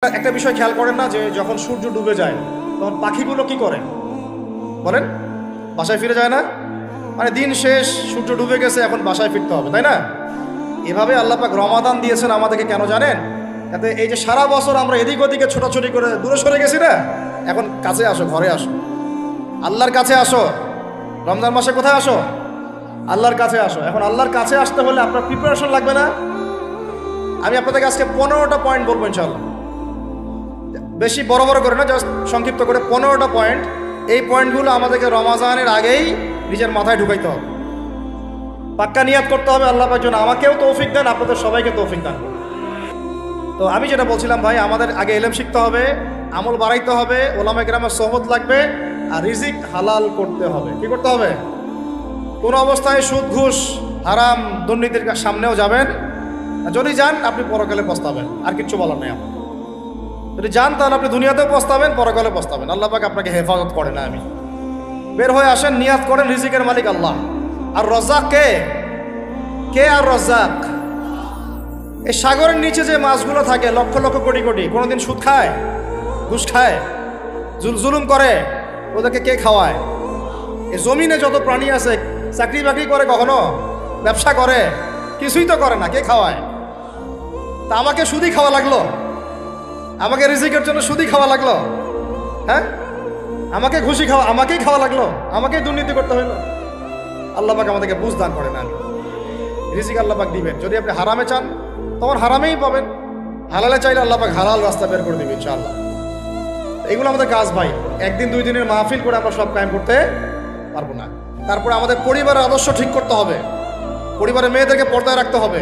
একটা বিষয় খেয়াল করেন না যে যখন সূর্য ডুবে যায় তখন পাখিগুলো কি করে বলেন? বাসায় ফিরে যায় না? মানে দিন শেষ, সূর্য ডুবে গেছে, এখন বাসায় ফিরতে হবে, তাই না? এভাবে আল্লাহ পাক রমাদান দিয়েছেন আমাদেরকে, কেন জানেন? যাতে এই যে সারা বছর আমরা এদিক ওদিকে ছোটাছুটি করে দূরে সরে গেছি না, এখন কাছে আসো, ঘরে আসো, আল্লাহর কাছে আসো। রমজান মাসে কোথায় আসো? আল্লাহর কাছে আসো। এখন আল্লাহর কাছে আসতে হলে আপনার প্রিপারেশন লাগবে না? আমি আপনাদেরকে আজকে 15টা পয়েন্ট বলবো ইনশাআল্লাহ, বেশি বড় বড় করে না, জাস্ট সংক্ষিপ্ত করে 15টা পয়েন্ট। এই পয়েন্টগুলো আমাদেরকে রমাজানের আগেই নিজের মাথায় ঢুকাইতে হবে, পাক্কা নিয়াত করতে হবে। আল্লাহ পাক যেন আমাকেও তৌফিক দেন, আপনাদের সবাইকে তৌফিক দান। তো আমি যেটা বলছিলাম ভাই, আমাদের আগে ইলম শিখতে হবে, আমল বাড়াইতে হবে, ওলামা কেরামের সোহবত লাগবে, আর রিজিক হালাল করতে হবে। কি করতে হবে? কোনো অবস্থায় সুদ ঘুষ হারাম দুর্নীতির সামনেও যাবেন, যদি যান আপনি পরকালে পস্তাবেন, আর কিচ্ছু বলার নেই। আপনার যদি যান তাহলে আপনি দুনিয়াতেও পস্তাবেন, পরকালে পস্তাবেন। আল্লাহ পাক আপনাকে হেফাজত করে না। আমি বের হয়ে আসেন, নিয়াত করেন, রিজিকের মালিক আল্লাহ। আর রজ্জাক কে? কে আর রজ্জাক? এই সাগরের নিচে যে মাছগুলো থাকে লক্ষ লক্ষ কোটি কোটি, কোনোদিন সুদ খায়, ঘুষ খায়, জুলুম করে? ওদেরকে কে খাওয়ায়? এই জমিনে যত প্রাণী আছে চাকরি বাকরি করে, কখনো ব্যবসা করে? কিছুই তো করে না। কে খাওয়ায়? তা আমাকে সুদই খাওয়া লাগলো, আমাকে রিজিকের জন্য সুদই খাওয়া লাগলো, হ্যাঁ? আমাকে ঘুষি খাওয়া, আমাকেই খাওয়া লাগলো, আমাকেই দুর্নীতি করতে হইলো। আল্লাহ পাক আমাদেরকে বুঝ দান করেন। আমি রিজিক আল্লাহ পাক দিবেন। যদি আপনি হারামে চান তখন হারামেই পাবেন, হালালে চাইলে আল্লাহ পাক হালাল রাস্তা বের করে দিবেন ইনশাআল্লাহ। এগুলো আমাদের কাজ ভাই। একদিন দুই দিনের মাহফিল করে আমরা সব কায়েম করতে পারবো না। তারপরে আমাদের পরিবারের আদর্শ ঠিক করতে হবে, পরিবারের মেয়েদেরকে পর্দায় রাখতে হবে,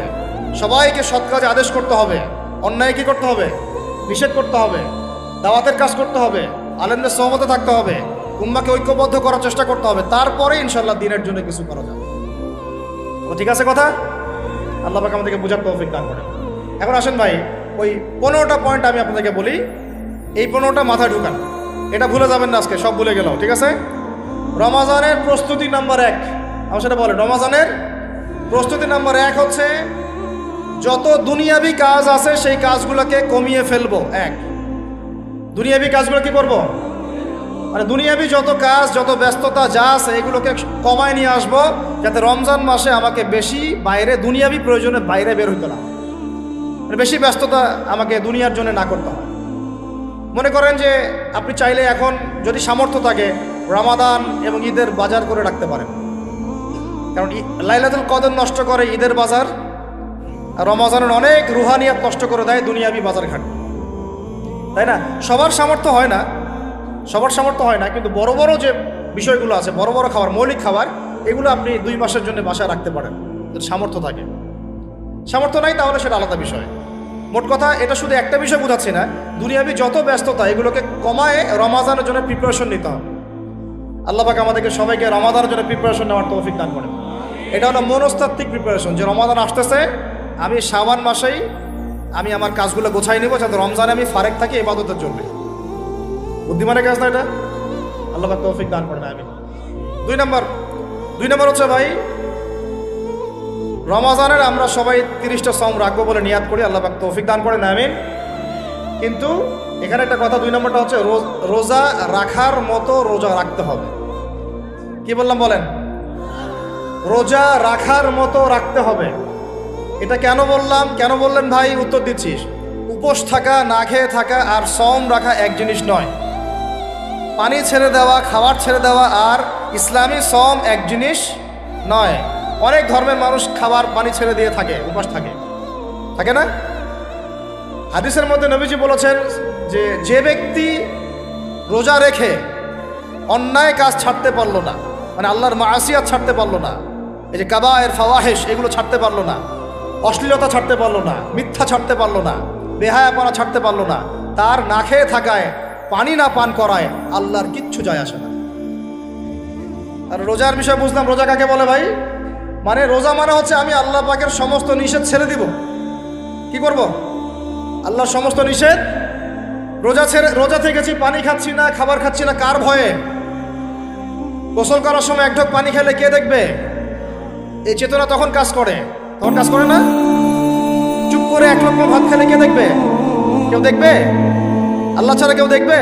সবাইকে সৎ কাজে আদেশ করতে হবে, অন্যায় কি করতে হবে? নিষেধ করতে হবে, দাওয়াতের কাজ করতে হবে, আলেমদের সহমতে থাকতে হবে, উম্মাকে ঐক্যবদ্ধ করার চেষ্টা করতে হবে। তারপরে ইনশাআল্লাহ দিনের জন্য কিছু করা যাবে। ঠিক আছে কথা? আল্লাহ পাক আমাদেরকে বুঝার তৌফিক দান করেন। এখন আসেন ভাই, ওই 15টা পয়েন্ট আমি আপনাদেরকে বলি, এই 15টা মাথায় ঢুকান, এটা ভুলে যাবেন না। আজকে সব ভুলে গেল, ঠিক আছে? রমাজানের প্রস্তুতি নাম্বার 1, আমার সেটা বলেন। রমাজানের প্রস্তুতি নাম্বার 1 হচ্ছে যত দুনিয়াবি কাজ আছে সেই কাজগুলোকে কমিয়ে ফেলবো। দুনিয়াবি কাজগুলো কি করব? মানে দুনিয়াবি যত কাজ, যত ব্যস্ততা যা আছে এগুলোকে কমায় নিয়ে আসবো, যাতে রমজান মাসে আমাকে বেশি বাইরে দুনিয়াবি প্রয়োজনে বাইরে বের হইতে না, মানে বেশি ব্যস্ততা আমাকে দুনিয়ার জন্য না করতে হয়। মনে করেন যে আপনি চাইলে এখন যদি সামর্থ্য থাকে রমাদান এবং ঈদের বাজার করে রাখতে পারেন, কারণ লাইলাতুল কদর নষ্ট করে ঈদের বাজার, আর রমজানের অনেক রুহানিয়াত নষ্ট করে দেয় দুনিয়াবি বাজার ঘাট, তাই না? সবার সামর্থ্য হয় না, সবার সামর্থ্য হয় না, কিন্তু বড় বড় যে বিষয়গুলো আছে, বড় বড় খাবার, মৌলিক খাবার, এগুলো আপনি 2 মাসের জন্য বাসায় রাখতে পারেন যদি সামর্থ্য থাকে। সামর্থ্য নাই তাহলে সেটা আলাদা বিষয়। মোট কথা, এটা শুধু একটা বিষয় বোঝাচ্ছি না, দুনিয়াবি যত ব্যস্ততা এগুলোকে কমায় রমাদানের জন্য প্রিপারেশন নিতে হবে। আল্লাহ পাক আমাদেরকে সবাইকে রমাদানের জন্য প্রিপারেশন নেওয়ার তৌফিক দান করেন। এটা হলো মনস্তাত্ত্বিক প্রিপারেশন, যে রমাদান আসতেছে, আমি শাবান মাসেই আমি আমার কাজগুলো গোছাই নেব, যাতে রমজানে আমি ফারেক থাকি ইবাদতের জন্য। বুদ্ধিমানের কাজ না এটা? আল্লাহ পাক তৌফিক দান করেন। আমি 2 নম্বর হচ্ছে ভাই, রমাজানের আমরা সবাই 30টা সম রাখবো বলে নিয়াত করি, আল্লাহ পাক তৌফিক দান করেন, আমিন। কিন্তু এখানে একটা কথা, 2 নম্বরটা হচ্ছে রোজা রাখার মতো রোজা রাখতে হবে। কি বললাম বলেন? রোজা রাখার মতো রাখতে হবে। এটা কেন বললাম? কেন বললেন ভাই? উত্তর দিচ্ছিস। উপোস থাকা, না খেয়ে থাকা আর সম রাখা এক জিনিস নয়। পানি ছেড়ে দেওয়া, খাবার ছেড়ে দেওয়া আর ইসলামী সম এক জিনিস নয়। অনেক ধর্মের মানুষ খাবার পানি ছেড়ে দিয়ে থাকে, উপাস থাকে, থাকে না? হাদিসের মধ্যে নবীজি বলেছেন যে ব্যক্তি রোজা রেখে অন্যায় কাজ ছাড়তে পারলো না, মানে আল্লাহর মাসিয়াত ছাড়তে পারলো না, এই যে কাবায়ের ফাওয়াহিশ এগুলো ছাড়তে পারলো না, অশ্লীলতা ছাড়তে পারলো না, মিথ্যা ছাড়তে পারলো না, বেহায়াপনা ছাড়তে পারলো না, তার না খেয়ে থাকায়, পানি না পান করায় আল্লাহর কিচ্ছু যায় আসে না। আর রোজার বিষয় বুঝলাম। রোজা কাকে বলে ভাই? মানে রোজা মানে হচ্ছে আমি আল্লাহ পাকের সমস্ত নিষেধ ছেড়ে দিব। কি করব? আল্লাহর সমস্ত নিষেধ, রোজা থেকেছি, পানি খাচ্ছি না, খাবার খাচ্ছি না, কার ভয়ে? গোসল করার সময় 1 ঢোক পানি খেলে কে দেখবে? এই চেতনা তখন কাজ করে, তখন কাজ করে না? চুপ করে 1 লক্ষ্য ভাত খেলে কে দেখবে? কেউ দেখবে? আল্লাহ ছাড়া কেউ দেখবে?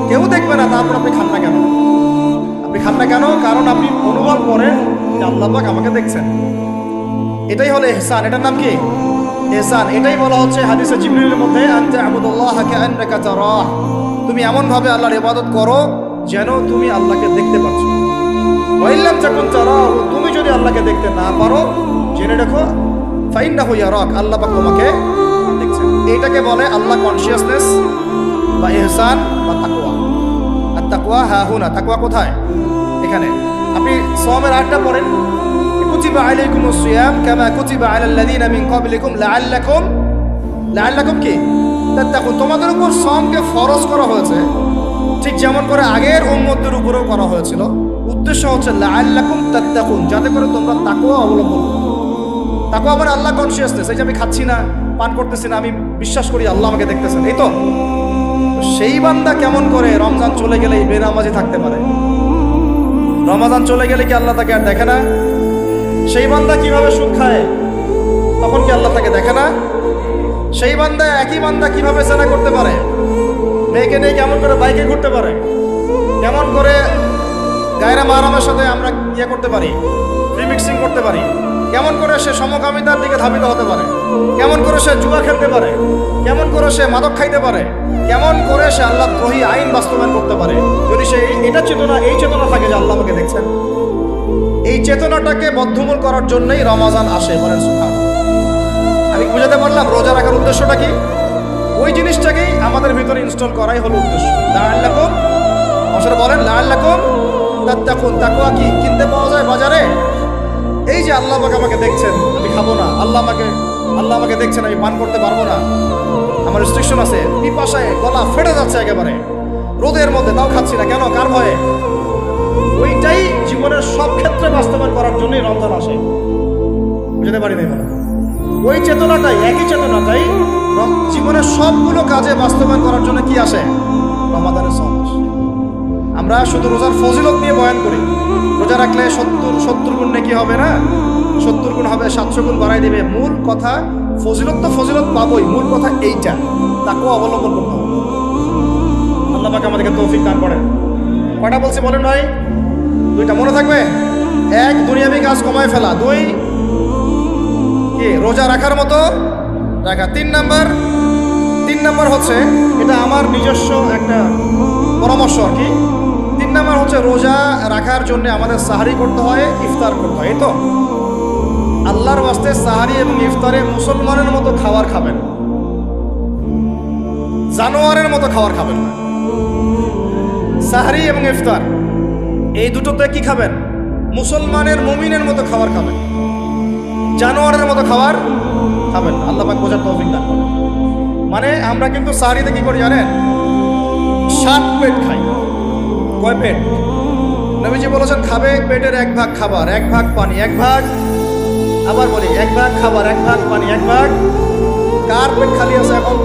কেউ দেখবে না। তারপর আপনি খান না কেন? আপনি খান না কেন? কারণ আপনি অনুভব করেন যে আল্লাহ পাক আমাকে দেখছেন। এটাই হলো ইহসান। এটার নাম কি? ইহসান। এটাই বলা হচ্ছে হাদিসে জিবরিলের মধ্যে, আনতা আবুদুল্লাহ কাআন্নাকা তারাহ, তুমি এমন ভাবে আল্লাহর ইবাদত করো যেন তুমি আল্লাহকে দেখতে পাচ্ছ। ওয়া ইল্লাম তাকুন তারাহু, তুমি যদি আল্লাহকে দেখতে না পারো জেনে রাখো ফাইন্নাহু ইয়ারাক, আল্লাহ পাক তোমাকে দেখছেন। এইটাকে বলে আল্লাহ কনসিয়াসনেস বা ইহসান বা তাকওয়া। আর তাকওয়া হাহুনা, তাকওয়া কোথায়? এখানে। আপনি সওমের আয়াতটা পড়েন, কুতিবা আলাইকুমুস সিয়াম কামা কুতিবা আলাল লাযিনা মিন ক্বাবলিকুম লাআল্লাকুম কি তাত্তাকুন, তোমাদের উপর সওমকে ফরজ করা হয়েছে ঠিক যেমন করে আগের উম্মতদের উপরেও করা হয়েছিল। উদ্দেশ্য হচ্ছে লাআল্লাকুম তাত্তাকুন, যাতে করে তোমরা তাকওয়া অবলম্বন করো। তাকওয়া মানে আল্লাহ কনসিয়াসনেস। এই যে আমি খাচ্ছি না, পান করতেছি না, আমি বিশ্বাস করি আল্লাহ আমাকে দেখতেছেন, এই তো। সেই বান্দা কেমন করে রমজান চলে গেলে বেনামাজি থাকতে পারে? রমজান চলে গেলে কি আল্লাহ তাকে আর দেখে না? সেই বান্দা কিভাবে সুদ খায়, তখন কি আল্লাহ তাকে দেখে না? সেই বান্দা, একই বান্দা কিভাবে জেনা করতে পারে? মেয়েকে নিয়ে কেমন করে বাইকে ঘুরতে পারে? কেমন করে গায়রা মাহরামের সাথে আমরা ইয়ে করতে পারি, রিমিক্সিং করতে পারি? কেমন করে সে সমকামিতার দিকে ধাবিত হতে পারে? কেমন করে সে জুয়া খেলতে পারে? কেমন করে সে মাদক খাইতে পারে? কেমন করে সে আল্লাহ দ্রোহী আইন বাস্তবায়ন করতে পারে? যদি সে এটা চেতনা, এই চেতনা থাকে যে আল্লাহ আমাকে দেখছেন। এই চেতনাটাকে বদ্ধমূল করার জন্যই রমাজান আসে। বলেন সুবহানাল্লাহ। আমি বুঝাতে পারলাম রোজা রাখার উদ্দেশ্যটা কি? ওই জিনিসটাকেই আমাদের ভিতরে ইনস্টল করাই হলো উদ্দেশ্য। লাআল্লাকুম, আসলে বলেন লাআল্লাকুম তাত্তাকুন। তাকওয়া কি কিনতে পাওয়া যায় বাজারে? এই যে আল্লাহ পাক আমাকে দেখছেন, আমি খাবো না। আল্লাহ আমাকে দেখছেন, আমি পান করতে পারবো না, আমার রেস্ট্রিকশন আছে, পিপাসায় গলা ফেটে যাচ্ছে একেবারে রোদের মধ্যে, তাও খাচ্ছি না কেন? কার ভয়ে? ওইটাই জীবনের সব ক্ষেত্রে বাস্তবায়ন করার জন্যই রমজান আসে। বুঝতে পারি নাই মানে ওই চেতনাটাই, একই চেতনাটাই জীবনের সবগুলো কাজে বাস্তবায়ন করার জন্য কি আসে? রমাদানের সওম আসে। আমরা শুধু রোজার ফজিলত নিয়ে বয়ান করি, রোজা রাখলে 70 গুণ নেকি হবে না, 70 গুণ হবে, 700 গুণ বাড়াই দেবে। মূল কথা ফজিলত তো ফজিলত পাবোই, মূল কথা এইটা, তাকেও অবলম্বন করতে হবে। আল্লাহ পাক আমাদেরকে তৌফিক দান করেন। কয়টা বলছি বলেন ভাই? 2টা মনে থাকবে। 1, দুনিয়াবি কাজ কমায় ফেলা। 2, কি রোজা রাখার মতো রাখা। 3 নাম্বার হচ্ছে, এটা আমার নিজস্ব একটা পরামর্শ আর কি। 3 নাম্বার হচ্ছে রোজা রাখার জন্য আমাদের সাহারি করতে হয়, ইফতার করতে হয়। এই তো আল্লাহর ওয়াস্তে সাহারি এবং ইফতারে মুসলমানের মতো খাবার খাবেন, জানোয়ারের মতো খাবার খাবেন না। সাহারি এবং ইফতার এই দুটোতে কি খাবেন? মুসলমানের, মুমিনের মতো খাবার খাবেন, জানোয়ারের মতো খাবার খাবেন। আল্লাহ পাক বোঝার তৌফিক দান করেন। মানে আমরা কিন্তু সাহারিতে কি করি জানেন? 7 পেট খাই। কয় পেট? নবীজি বলেছেন খাবে পেটের 1 ভাগ খাবার, 1 ভাগ পানি, 1 ভাগ, আবার বলি 1 ভাগ খাবার, 1 ভাগ পানি, 1 ভাগ। কার পেট খালি আছে এখন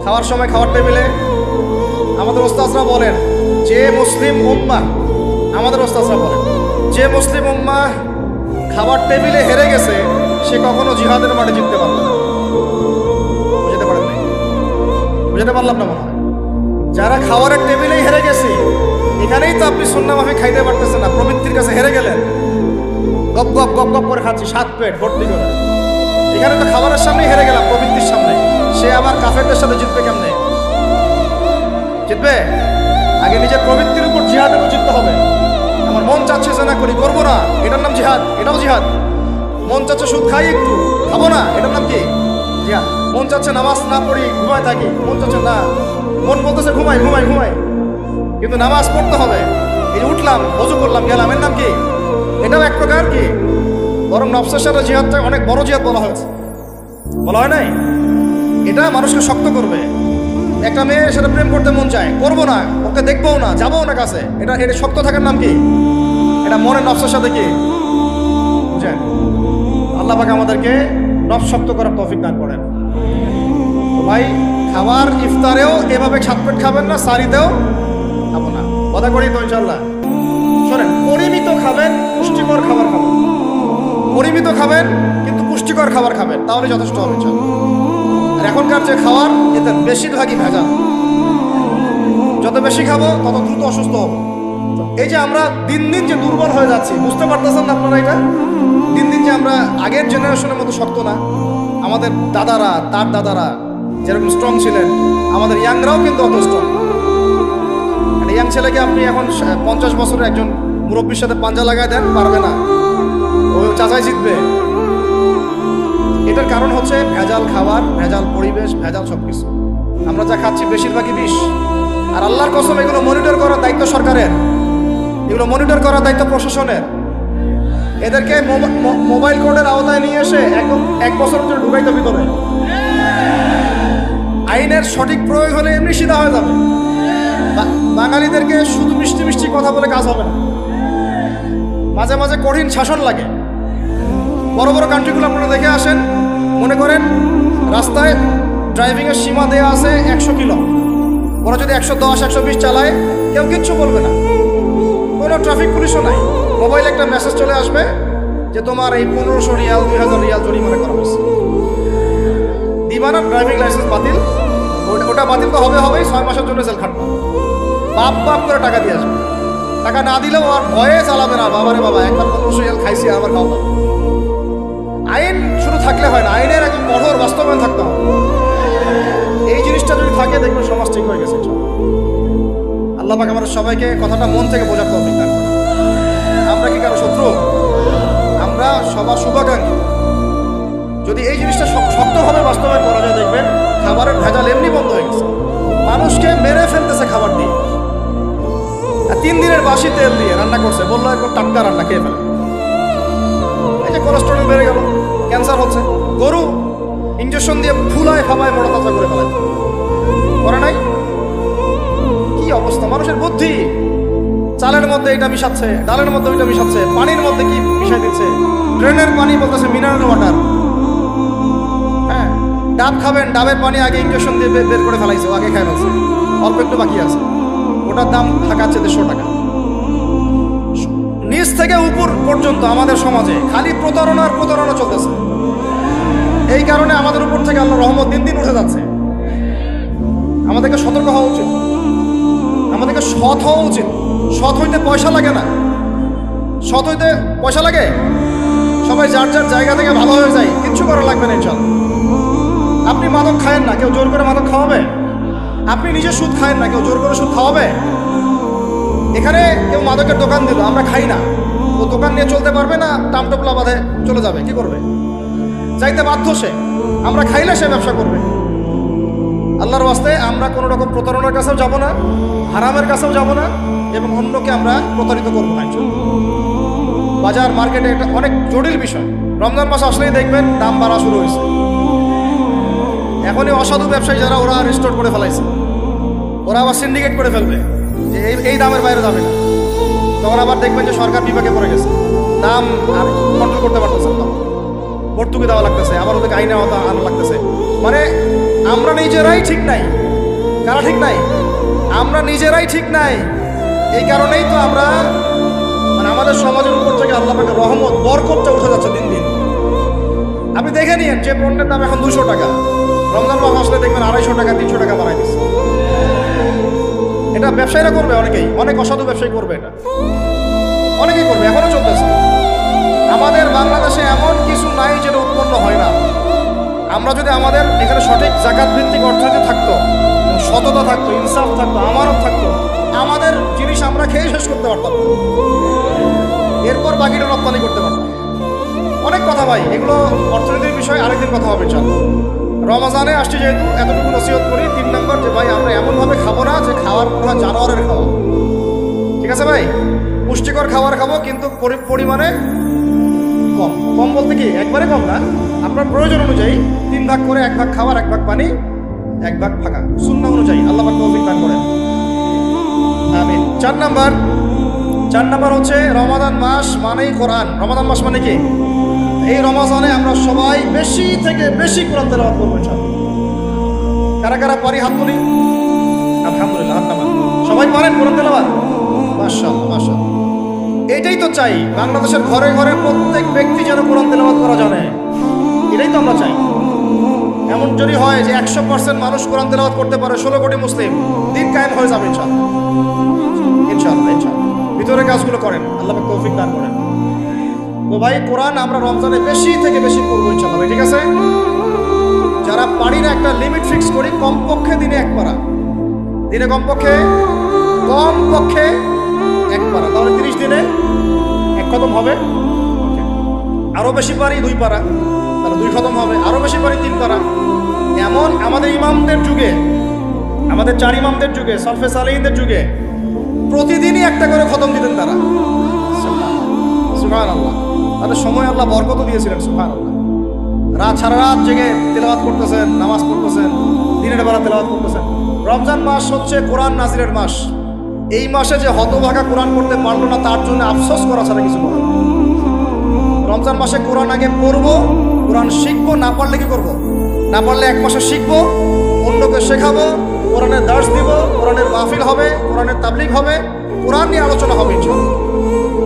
খাওয়ার সময়, খাওয়ার টেবিলে? আমাদের ওস্তাদরা বলেন যে মুসলিম উম্মাহ, আমাদের ওস্তাদরা বলেন যে মুসলিম উম্মাহ খাবার টেবিলে হেরে গেছে, সে কখনো জিহাদের মাঠে জিততে পারবে না। বুঝতে পারেন নাই? বুঝতে পারলাম না মনে হয়। যারা খাবারের টেবিলেই হেরে গেছে, এখানেই তো আপনি সুন্নাহ মাফিক খাইতে পারতেছেন না, প্রবৃত্তির কাছে হেরে গেলেন। গপ গপ গপ গপ করে খাচ্ছি 7 পেট ভর্তি করে, এখানে তো খাবারের সামনেই হেরে গেলাম, প্রবৃত্তির সামনে। সে আবার কাফেরদের সাথে জিতবে কেমনে? জিতবে আগে নিজের প্রবৃত্তির উপর জিহাদে জিততে হবে। আমার মন চাচ্ছে যে না করি, করবো না, এটার নাম জিহাদ, এটাও জিহাদ। মন চাচ্ছে সুদ খাই একটু, খাবো না, এটার নাম কি? জিহাদ। মন চাচ্ছে নামাজ না পড়ি, ঘুমায় থাকি, মন চাচ্ছে না, মন বলতেছে ঘুমাই ঘুমাই ঘুমাই, কিন্তু নামাজ পড়তে হবে। এই উঠলাম, ওযু করলাম, গেলাম, এর নাম কি? এটাও এক প্রকার কি, বরং নফসের সাথে জিহাদটা অনেক বড় জিহাদ বলা হয়েছে, বলা হয় নাই? এটা মানুষকে শক্ত করবে। একটা মেয়ে সেটা প্রেম করতে মন চায়, করবো না, ওকে দেখবো না, যাবো না কাছে, এটা শক্ত থাকার নাম কি? এটা মনের নফসের সাথে কি বুঝেন? আল্লাহ পাক আমাদেরকে নফস শক্ত করার তৌফিক দান করেন। তো ভাই খাবার ইফতারেও এভাবে 7 পেট খাবেন না, সারিতেও খাবো না, কথা করি তো ইনশাল্লাহ। শোনেন, পরিমিত খাবেন, পুষ্টিকর খাবার খাবেন, পরিমিত খাবেন কিন্তু পুষ্টিকর খাবার খাবেন, তাহলে যথেষ্ট হবে ইনশাল্লাহ। আর এখনকার যে খাওয়ার এতে বেশিরভাগই ভেজাল। যত বেশি খাবো তত দ্রুত অসুস্থ হবো। এই যে আমরা দিন দিন যে দুর্বল হয়ে যাচ্ছি, বুঝতে পারতেছেন না আপনারা? এটা দিন দিন যে আমরা আগের জেনারেশনের মতো শক্ত না। আমাদের দাদারা, তার দাদারা যেরকম স্ট্রং ছিলেন, আমাদের ইয়াংরাও কিন্তু অত স্ট্রং। একটা ইয়াং ছেলেকে আপনি এখন 50 বছরের একজন মুরব্বীর সাথে পাঞ্জা লাগায় দেন, পারবে না, ও চাচাই জিতবে। এটার কারণ হচ্ছে ভেজাল খাবার, ভেজাল পরিবেশ, ভেজাল সবকিছু। আমরা যা খাচ্ছি বেশিরভাগই বিষ। আর আল্লাহর কসম, এগুলো মনিটর করার দায়িত্ব সরকারের, এগুলো মনিটর করার দায়িত্ব প্রশাসনের। এদেরকে মোবাইল কোর্টের আওতায় নিয়ে এসে একদম 1 বছরের জন্য ঢুকাইতে ভিতরে। আইনের সঠিক প্রয়োগ হলে এমনি সিধা হয়ে যাবে। বাঙালিদেরকে শুধু মিষ্টি মিষ্টি কথা বলে কাজ হবে না, মাঝে মাঝে কঠিন শাসন লাগে। বড় বড় কান্ট্রিগুলো আপনারা দেখে আসেন, মনে করেন রাস্তায় ড্রাইভিংয়ের সীমা দেওয়া আছে 100 কিলো। ওরা যদি 110, 120 চালায় কেউ কিচ্ছু বলবে না, কোনো ট্রাফিক পুলিশও নাই। মোবাইলে একটা মেসেজ চলে আসবে যে তোমার এই 1500 রিয়াল, 2000 রিয়াল জরিমানা করা হয়েছে। দিবানা ড্রাইভিং লাইসেন্স বাতিল। ওটা বাতিল তো হবেই, 6 মাসের জন্য জেল খাটবে। বাপ করে টাকা দিয়ে আসবে। টাকা না দিলেও আর ভয়ে চালাবে না। বাবারে বাবা, একবার 1500 রিয়াল খাইছি, আবার খাওয়া। আইন শুধু থাকলে হয় না, আইনের একদম কঠোর বাস্তবায়ন থাকতে হবে। এই জিনিসটা যদি থাকে, দেখবেন সমাজ ঠিক হয়ে গেছে। আল্লাহ পাক আমাদের সবাইকে কথাটা মন থেকে বোঝার তৌফিক দান করেন। আমরা কি কারো শত্রু? আমরা সবার শুভাকাঙ্ক্ষী। যদি এই জিনিসটা শক্তভাবে বাস্তবায়ন করা যায়, দেখবেন খাবারের ভেজাল এমনি বন্ধ হয়ে গেছে। মানুষকে মেরে ফেলতেছে খাবার দিয়ে। 3 দিনের বাসি তেল দিয়ে রান্না করছে, বললো একবার টাটকা রান্না খেয়ে ফেলে। এই যে কোলেস্টেরল বেড়ে গেল, ক্যান্সার হচ্ছে। গরু ইঞ্জেকশন দিয়ে ফুলায় ফাপায় মোটা তাজা করে ফেলায়, করে নাই? কি অবস্থা মানুষের বুদ্ধি! চালের মধ্যে এটা মিশাচ্ছে, ডালের মধ্যে ওইটা মিশাচ্ছে, পানির মধ্যে কি মিশাই দিচ্ছে। ড্রেনের পানি বলতেছে মিনারেল ওয়াটার। হ্যাঁ, ডাব খাবেন, ডাবের পানি আগে ইঞ্জেকশন দিয়ে বের করে ফেলাইছে, আগে খাই ফেলছে, অল্প একটু বাকি আছে। ওটার দাম থাকাচ্ছে 150 টাকা। নিচ থেকে উপর পর্যন্ত আমাদের সমাজে খালি প্রতারণা চলতেছে। এই কারণে আমাদের উপর থেকে আল্লাহর রহমত দিন দিন উঠে যাচ্ছে। আমাদেরকে সতর্ক হওয়া উচিত, আমাদেরকে সৎ হওয়া উচিত। সৎ হইতে পয়সা লাগে না, সৎ হইতে পয়সা লাগে। সবাই যার যার জায়গা থেকে ভালো হয়ে যায়, কিচ্ছু করা লাগবে না ইনশাআল্লাহ। আপনি মাদক খায়েন না, কেউ জোর করে মাদক খাওয়াবে? আপনি নিজে সুদ খায়েন না, কেউ জোর করে সুদ খাওয়াবে? এখানে কেউ মাদকের দোকান দিল, আমরা খাই না, ও দোকান নিয়ে চলতে পারবে না, টামটোপলা বাঁধে চলে যাবে, কি করবে? যাইতে বাধ্য সে। আমরা খাইলে সে ব্যবসা করবে। আল্লাহর ওয়াস্তে আমরা কোনো রকম প্রতারণার কাছেও যাব না, হারামের কাছেও যাব না, এবং অন্যকে আমরা প্রতারিত করবো না। বাজার মার্কেটে এটা অনেক জটিল বিষয়। রমজান মাস আসলেই দেখবেন দাম বাড়া শুরু হয়েছে। এখনই অসাধু ব্যবসায়ী যারা, ওরা রিস্টোর করে ফেলাইছে, ওরা আবার সিন্ডিকেট করে ফেলবে যে এই দামের বাইরে যাবে না। তখন আবার দেখবেন যে সরকার বিভাগে পড়ে গেছে, দাম আর কন্ট্রোল করতে পারতেছে না, ভর্তুকি দেওয়া লাগতেছে, আবার ওদেরকে আইনে আনা লাগতেছে। মানে আমরা নিজেরাই ঠিক নাই। কারা ঠিক নাই? আমরা নিজেরাই ঠিক নাই। এই কারণেই তো আমরা, মানে আমাদের সমাজের উপর থেকে আল্লাহ পাকের রহমত, বরকতটা উঠে যাচ্ছে দিন দিন। আপনি দেখে নিন, যে পণ্যের দাম এখন 200 টাকা, রমজান মাস আসলে দেখবেন 250 টাকা, 300 টাকা বাড়াই দিচ্ছে। এটা ব্যবসায়ীরা করবে, অনেক অসাধু ব্যবসায়ী করবে, এটা অনেকেই করবে, এখনো চলতেছে। আমাদের বাংলাদেশে এমন কিছু নাই যেটা উৎপন্ন হয় না। আমরা যদি আমাদের এখানে সঠিক জাকাত ভিত্তিক অর্থনীতি থাকতো, সততা থাকতো, ইনসাফ থাকতো, আমানত থাকতো, আমাদের জিনিস আমরা খেয়ে শেষ করতে পারতাম, এরপর বাকিটা রপ্তানি করতে পারতাম। অনেক কথা ভাই, এগুলো অর্থনীতির বিষয়, আরেকদিন কথা হবে। চল, রমজানে আসছি যেহেতু, এতটুকু নসিহত করি। 3 নম্বর, যে ভাই আমরা এমনভাবে খাবো না যে খাওয়ার পুরো জানোয়ারের খাওয়া। ঠিক আছে ভাই, পুষ্টিকর খাবার খাবো, কিন্তু পরিমাণে কম। কম বলতে কি একবারে কম না, আপনার প্রয়োজন অনুযায়ী 3 ভাগ করে, 1 ভাগ খাবার, 1 ভাগ পানি, 1 ভাগ ফাঁকা, সুন্নাহ অনুযায়ী। আল্লাহ পাক তৌফিক দান করেন, আমিন। 4 নাম্বার হচ্ছে রমাদান মাস মানেই কোরআন। রমাদান মাস মানে কি? এই রমজানে আমরা সবাই বেশি থেকে বেশি কোরআন তেলাওয়াত করবো ইনশাআল্লাহ। কারা কারা পারি হাত তুলি? আলহামদুলিল্লাহ, হাত নামান। সবাই পারেন কোরআন তেলাওয়াত? মাশাআল্লাহ, মাশাআল্লাহ। এটাই তো চাই, বাংলাদেশের ঘরে ঘরে প্রত্যেক ব্যক্তি যেন কোরআন তেলাওয়াত করা জানে, এটাই তো আমরা চাই। এমন যদি হয় যে 100% মানুষ কোরআন তেলাওয়াত করতে পারে, 16 কোটি মুসলিম, দিন কায়েম হয়ে যাবে ইনশাআল্লাহ। ইনশাআল্লাহ ইনশাআল্লাহ ভিতরে কাজগুলো করেন, আল্লাহ পাক তৌফিক দান করেন। তো ভাই কোরআন আমরা রমজানে বেশি থেকে বেশি পড়বো ইনশাআল্লাহ, ঠিক আছে? যারা পারি না একটা লিমিট ফিক্স করি, কমপক্ষে দিনে 1 পারা, দিনে কমপক্ষে 1 পারা, তাহলে 30 দিনে 1 খতম হবে। আরো বেশি পারি 2 পারা, তাহলে 2 খতম হবে। আরো বেশি পারি 3 পারা। এমন আমাদের ইমামদের যুগে, আমাদের 4 ইমামদের যুগে, সলফে সালেহিনদের যুগে প্রতিদিনই একটা করে খতম দিতেন তারা। সুবহানাল্লাহ। তাদের সময় আল্লাহ বরকত দিয়েছিলেন। সুবহানাল্লাহ। রাত সারা রাত জেগে তেলাওয়াত করতেছেন, নামাজ পড়তেছেন, দিনের বেলা তেলাওয়াত করতেছেন। রমজান মাস হচ্ছে কোরআন নাজিরের মাস। এই মাসে যে হতভাগা কোরআন পড়তে পারলো না, তার জন্য আফসোস করা ছাড়া কিছু নয়। রমজান মাসে কোরআন আগে পড়বো, কোরআন শিখবো, না পারলে কি করবো? না পারলে 1 মাসে শিখবো, অন্যকে শেখাবো, কোরআনের দার্স দিব, কোরআনের মাহফিল হবে, কোরআনের তাবলীগ হবে, কোরআন নিয়ে আলোচনা হবে ইনশাআল্লাহ।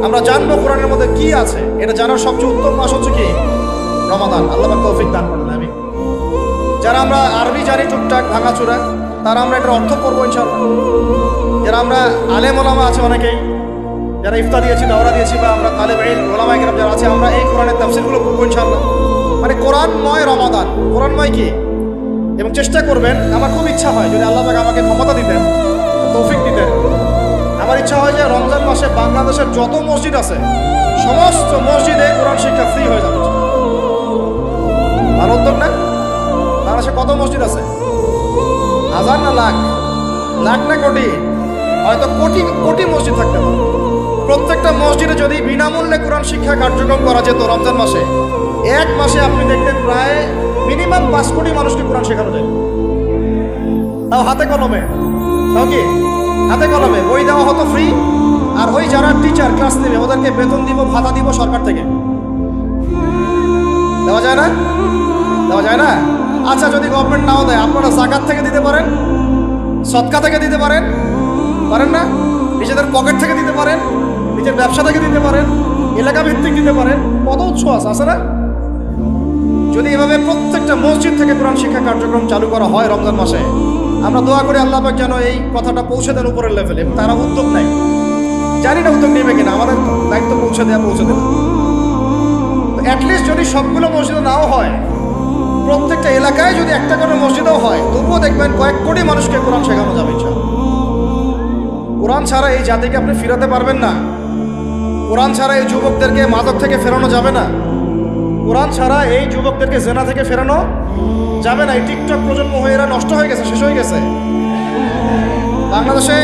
আমরা জানবো কোরআনের মধ্যে কি আছে। এটা জানার সবচেয়ে উত্তম মাস হচ্ছে কি? রমাদান। আল্লাহ পাক তৌফিক দান করেন। আমি যারা আমরা আরবি জানি টুকটাক ভাঙাচোরা, তারা আমরা এটার অর্থ করবো ইনশাআল্লাহ। যারা আমরা আলেম ওলামা আছে অনেকেই, যারা ইফতার দিয়েছি, দাওরা দিয়েছি, বা আমরা তালেব ইলম ওলামায়ে কেরাম যারা আছে, আমরা এই কোরআনের তাফসীরগুলো পড়বো ইনশাআল্লাহ। মানে কোরআনময় রমাদান, কোরআনময় কি? এবং চেষ্টা করবেন, আমার খুব ইচ্ছা হয় যদি আল্লাহ পাক আমাকে ক্ষমতা দিতেন, তৌফিক দিতেন, আমার ইচ্ছা হয় যে রমজান মাসে বাংলাদেশের যত মসজিদ আছে সমস্ত মসজিদে কোরআন শিক্ষা ফ্রি হয়ে যাবে। ভালো উদ্যোগ না? বাংলাদেশে কত মসজিদ আছে? হাজার না লাখ? লাখ না কোটি? হয়তো কোটি কোটি মসজিদ থাকতে পারে। প্রত্যেকটা মসজিদে যদি বিনামূল্যে কোরআন শিক্ষা কার্যক্রম করা যেত রমজান মাসে, 1 মাসে আপনি দেখতেন প্রায় মিনিমাম 5 কোটি মানুষকে কোরআন শেখানো যায়। তাও হাতে কলমে। তাও কি? হাতে কলমে। বই দেওয়া হতো ফ্রি, আর ওই যারা টিচার ক্লাস নেবে ওদেরকে বেতন দিব, ভাতা দিব সরকার থেকে। দেওয়া যায় না? দেওয়া যায় না? আচ্ছা, যদি গভর্নমেন্ট নাও দেয়, আপনারা যাকাত থেকে দিতে পারেন, সদকা থেকে দিতে পারেন, পারেন না? নিজেদের পকেট থেকে দিতে পারেন, নিজের ব্যবসা থেকে দিতে পারেন, এলাকা ভিত্তিক দিতে পারেন। কত উৎস আছে না? যদি এভাবে প্রত্যেকটা মসজিদ থেকে কোরআন শিক্ষা কার্যক্রম চালু করা হয় রমজান মাসে, আমরা দোয়া করি আল্লাহ পাক যেন এই কথাটা পৌঁছে দেন উপরের লেভেলে। তারা উদ্যোগ নেয়, জানি না উদ্যোগ নেবে কিনা, আমাদের দায়িত্ব পৌঁছে দেওয়া, পৌঁছে দেবে। অ্যাটলিস্ট যদি সবগুলো মসজিদে নাও হয়, প্রত্যেকটা এলাকায় যদি একটা করে মসজিদও হয়, তবুও দেখবেন কয়েক কোটি মানুষকে কোরআন শেখানো যাবে ইনশাআল্লাহ। কোরআন ছাড়া এই জাতিকে আপনি ফিরাতে পারবেন না। কোরআন ছাড়া এই যুবকদেরকে মাদক থেকে ফেরানো যাবে না। কোরআন ছাড়া এই যুবকদেরকে জেনা থেকে ফেরানো যাবে না। এই টিকটক প্রজন্ম হয়ে এরা নষ্ট হয়ে গেছে, শেষ হয়ে গেছে। বাংলাদেশে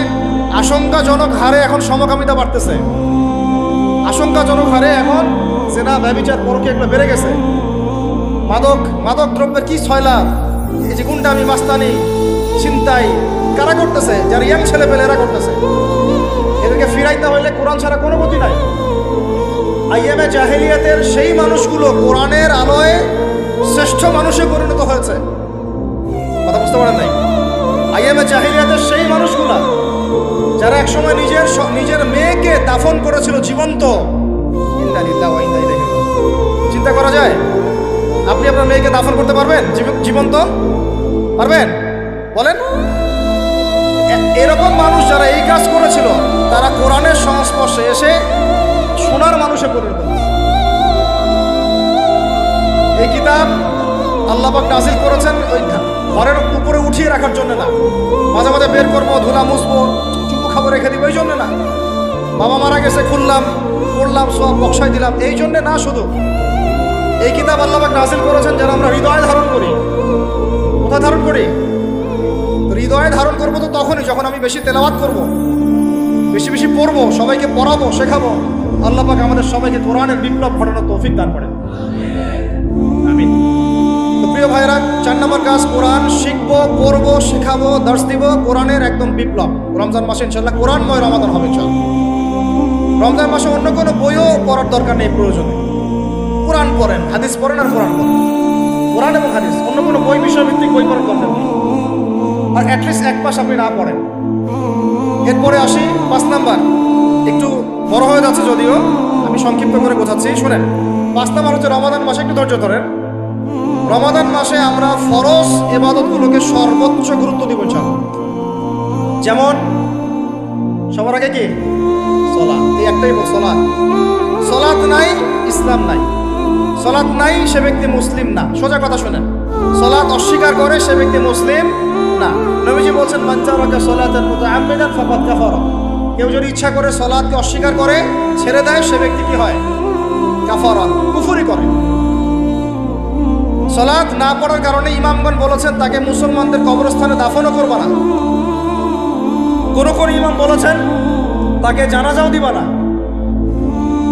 আশঙ্কাজনক হারে এখন সমকামিতা বাড়তেছে। আশঙ্কাজনক হারে এখন জেনা, ব্যভিচার, পরকীয়া এগুলো বেড়ে গেছে। মাদক দ্রব্যের কি ছয়লাভ, এই যে গুন্ডামি, মাস্তানি, ছিনতাই কারা করতেছে? যারা ইয়াং ছেলে পেলে এরা করতেছে। এদেরকে ফিরাইতে হইলে কোরআন ছাড়া কোনো গতি নাই। আইয়ামে জাহেলিয়াতের সেই মানুষগুলো কোরআনের আলোয় শ্রেষ্ঠ মানুষে পরিণত হয়েছে। কথা বুঝতে পারেন নাই? আইয়ামে জাহেলিয়াতের সেই মানুষগুলা যারা একসময় নিজের মেয়েকে দাফন করেছিল জীবন্ত। চিন্তা করা যায়? আপনি আপনার মেয়েকে দাফন করতে পারবেন জীবন্ত? পারবেন? বলেন। এরকম মানুষ যারা এই কাজ করেছিল, তারা কোরআনের সংস্পর্শে এসে সোনার মানুষে পরিণত হয়েছে। এই কিতাব আল্লাহ পাক নাযিল করেছেন ওই ঘরের উপরে উঠিয়ে রাখার জন্য না, মাঝে মাঝে বের করবো, ধুলা মুছবো, চুপু খাবো, রেখে দিব, এই জন্য না। বাবা মারা গেছে, খুললাম, পড়লাম, সব বক্সাই দিলাম, এই জন্যে না। শুধু এই কিতাব আল্লাহ পাক নাযিল করেছেন যেন আমরা হৃদয়ে ধারণ করি। কোথায় ধারণ করি? হৃদয়ে ধারণ করবো তো তখনই যখন আমি বেশি তেলাওয়াত করবো, বেশি বেশি পড়বো, সবাইকে পড়াবো, শেখাবো। আল্লাহ পাক আমাদের সবাইকে কোরআনের বিপ্লব ঘটানোর তৌফিক দান করেন। আমিন। তো প্রিয় ভাইরা, 4 নম্বর কাজ, কোরআন শিখবো, পড়বো, শেখাবো, দার্স দিব। কোরআনের একদম বিপ্লব। রমজান মাসে ইনশাআল্লাহ কোরআনময় রমাদান হবে ইনশাআল্লাহ। রমজান মাসে অন্য কোনো বইও পড়ার দরকার নেই প্রয়োজনে। কোরআন পড়েন, হাদিস পড়েন, আর কোরআন পড়েন। কোরআন এবং হাদিস, অন্য কোনো বই, বিষয়ভিত্তিক বই পড়ার দরকার নেই। আর অ্যাটলিস্ট 1 মাস আপনি না পড়েন। এরপরে আসি 5 নাম্বার। একটু বড় হয়ে যাচ্ছে যদিও, আমি সংক্ষিপ্ত করে বোঝাচ্ছি, শোনেন। 5 নাম্বার হচ্ছে রমাদান মাসে একটু ধৈর্য ধরেন। রমাদান মাসে আমরা ফরজ ইবাদতগুলোকে সর্বোচ্চ গুরুত্ব দিব ইনশাআল্লাহ। যেমন সবার আগে কি সালাত, এই একটাই বল, সালাত। সালাত নাই ইসলাম নাই, সালাত নাই সে ব্যক্তি মুসলিম না। সোজা কথা শুনেন, সালাত অস্বীকার করে সে ব্যক্তি মুসলিম না। নবীজি বলছেন মান তারাকা সালাতান মুতাআম্মিদান ফাকাদ কাফারা। কেউ যদি ইচ্ছা করে সালাতকে অস্বীকার করে ছেড়ে দেয় সে ব্যক্তি কি হয়? কাফারা, কুফরি করে। সালাত না পড়ার কারণে ইমামগণ বলেছেন তাকে মুসলমানদের কবরস্থানে দাফনও করবা না। কোন কোন ইমাম বলেছেন তাকে জানাজাও দিবা না।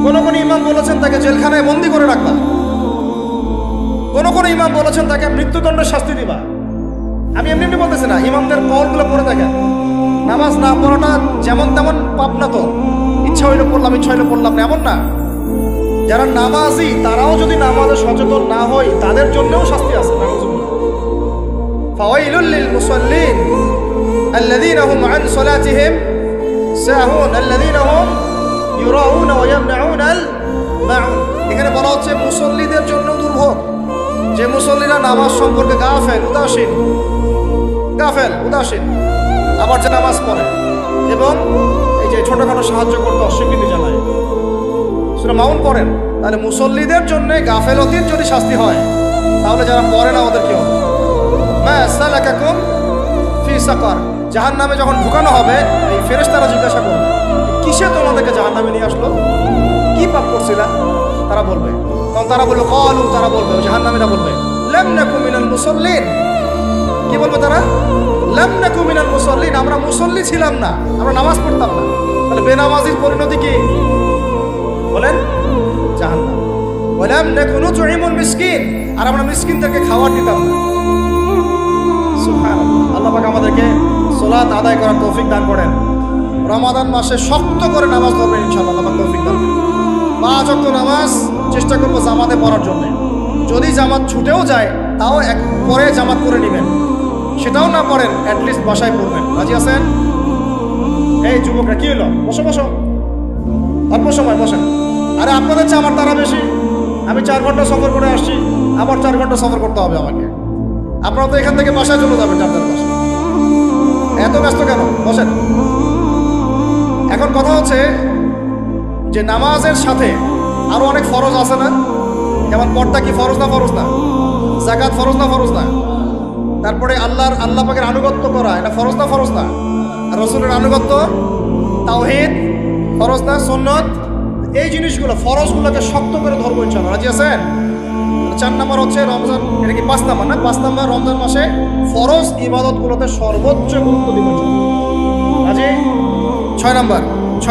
কোন কোন ইমাম বলেছেন তাকে জেলখানায় বন্দি করে রাখবা। কোন কোন ইমাম বলেছেন তাকে মৃত্যুদণ্ডের শাস্তি দিবা। আমি এমনি এমনি বলতেছি না, ইমামদের কওলগুলো পড়ে দেখেন। নামাজ না পড়াটা যেমন তেমন পাপ না তো, ইচ্ছা হইলে পড়লাম ইচ্ছা হইলে পড়লাম না, এমন না। যারা নামাজি তারাও যদি নামাজে সচেতন না হয় তাদের জন্যও শাস্তি আছে। ফাওয়াইলুল লিল মুসাল্লিন আল্লাযীনা হুম আন সালাতিহিম সাহুন আল্লাযীনা হুম ইউরাউনা ওয়া ইয়ামনাউনাল মাউন। এখানে বলা হচ্ছে মুসল্লিদের জন্য দুর্ভোগ, যে মুসল্লিরা নামাজ সম্পর্কে গাফেল, উদাসীন, আবার যে নামাজ পড়ে এবং এই যে ছোটখাটো সাহায্য করতে অস্বীকৃতি জানায়, সূরা মাউন পড়েন, তাহলে মুসল্লিদের জন্য গাফেলতির যদি শাস্তি হয় তাহলে যারা পড়ে না ওদের কি হবে? মা সালাকাকুম ফি সাকার। জাহান্নামে যখন ঢুকানো হবে এই ফেরেশতারা জিজ্ঞাসা করবে কিসে তোমাদেরকে জাহান্নামে নিয়ে আসলো, কি পাপ করছিলা? তারা বলবে, তখন তারা বলবে ক্বালু, তারা বলবে, জাহান্নামীরা বলবে লাম নাকু মিনাল মুসাল্লিন। কি বলবে তারা? লাম নাকু মিনাল মুসাল্লিন, আমরা মুসল্লি ছিলাম না, আমরা নামাজ পড়তাম না। তাহলে বেনামাজির পরিণতি কি বলেন? জাহান্নাম। ওয়ালাম নাকু নুতঈমুল মিসকিন, আর আমরা মিসকিনদেরকে খাবার দিতাম না। সুবহানাল্লাহ। আল্লাহ পাক আমাদেরকে সালাত আদায় করার তৌফিক দান করেন। রমাদান মাসে শক্ত করে নামাজ পড়বেন ইনশাআল্লাহ, আল্লাহ পাক তৌফিক দান করেন। 5 ওয়াক্ত নামাজ চেষ্টা করবো জামাতে পড়ার জন্য। যদি জামাত ছুটেও যায় তাও এক পরে জামাত করে নেবেন, সেটাও না পড়েন অ্যাটলিস্ট বাসায় পড়বেন। রাজি আছেন? এই যুবকরা কি হলো, বসো বসো, অল্প সময় বসেন। আরে আপনাদের চেয়ে আমার তারা বেশি, আমি 4 ঘন্টা সফর করে আসছি, আবার 4 ঘন্টা সফর করতে হবে আমাকে। আপনারা তো এখান থেকে বাসায় চলে যাবেন, আপনার বাসায় এত ব্যস্ত কেন? বসেন। এখন কথা হচ্ছে যে নামাজের সাথে আরো অনেক ফরজ আছে না? যেমন পর্দা কি ফরজ না? ফরজ না? যাকাত ফরজ না? ফরজ না? তারপরে আল্লাহ পাকের আনুগত্য করা এটা ফরজ না? ফরজ না? রাসূলের আনুগত্য, তাওহীদ ফরজ না? সুন্নাত, এই জিনিসগুলো ফরজগুলোকে শক্ত করে ধরবো ইনশাআল্লাহ। রাজি আছেন? 4 নম্বর হচ্ছে রমজান, এটা কি 5 নম্বর না? 5 নম্বর রমজান মাসে ফরজ ইবাদতগুলোতে সর্বোচ্চ গুরুত্ব দিব ইনশাআল্লাহ। রাজি? 6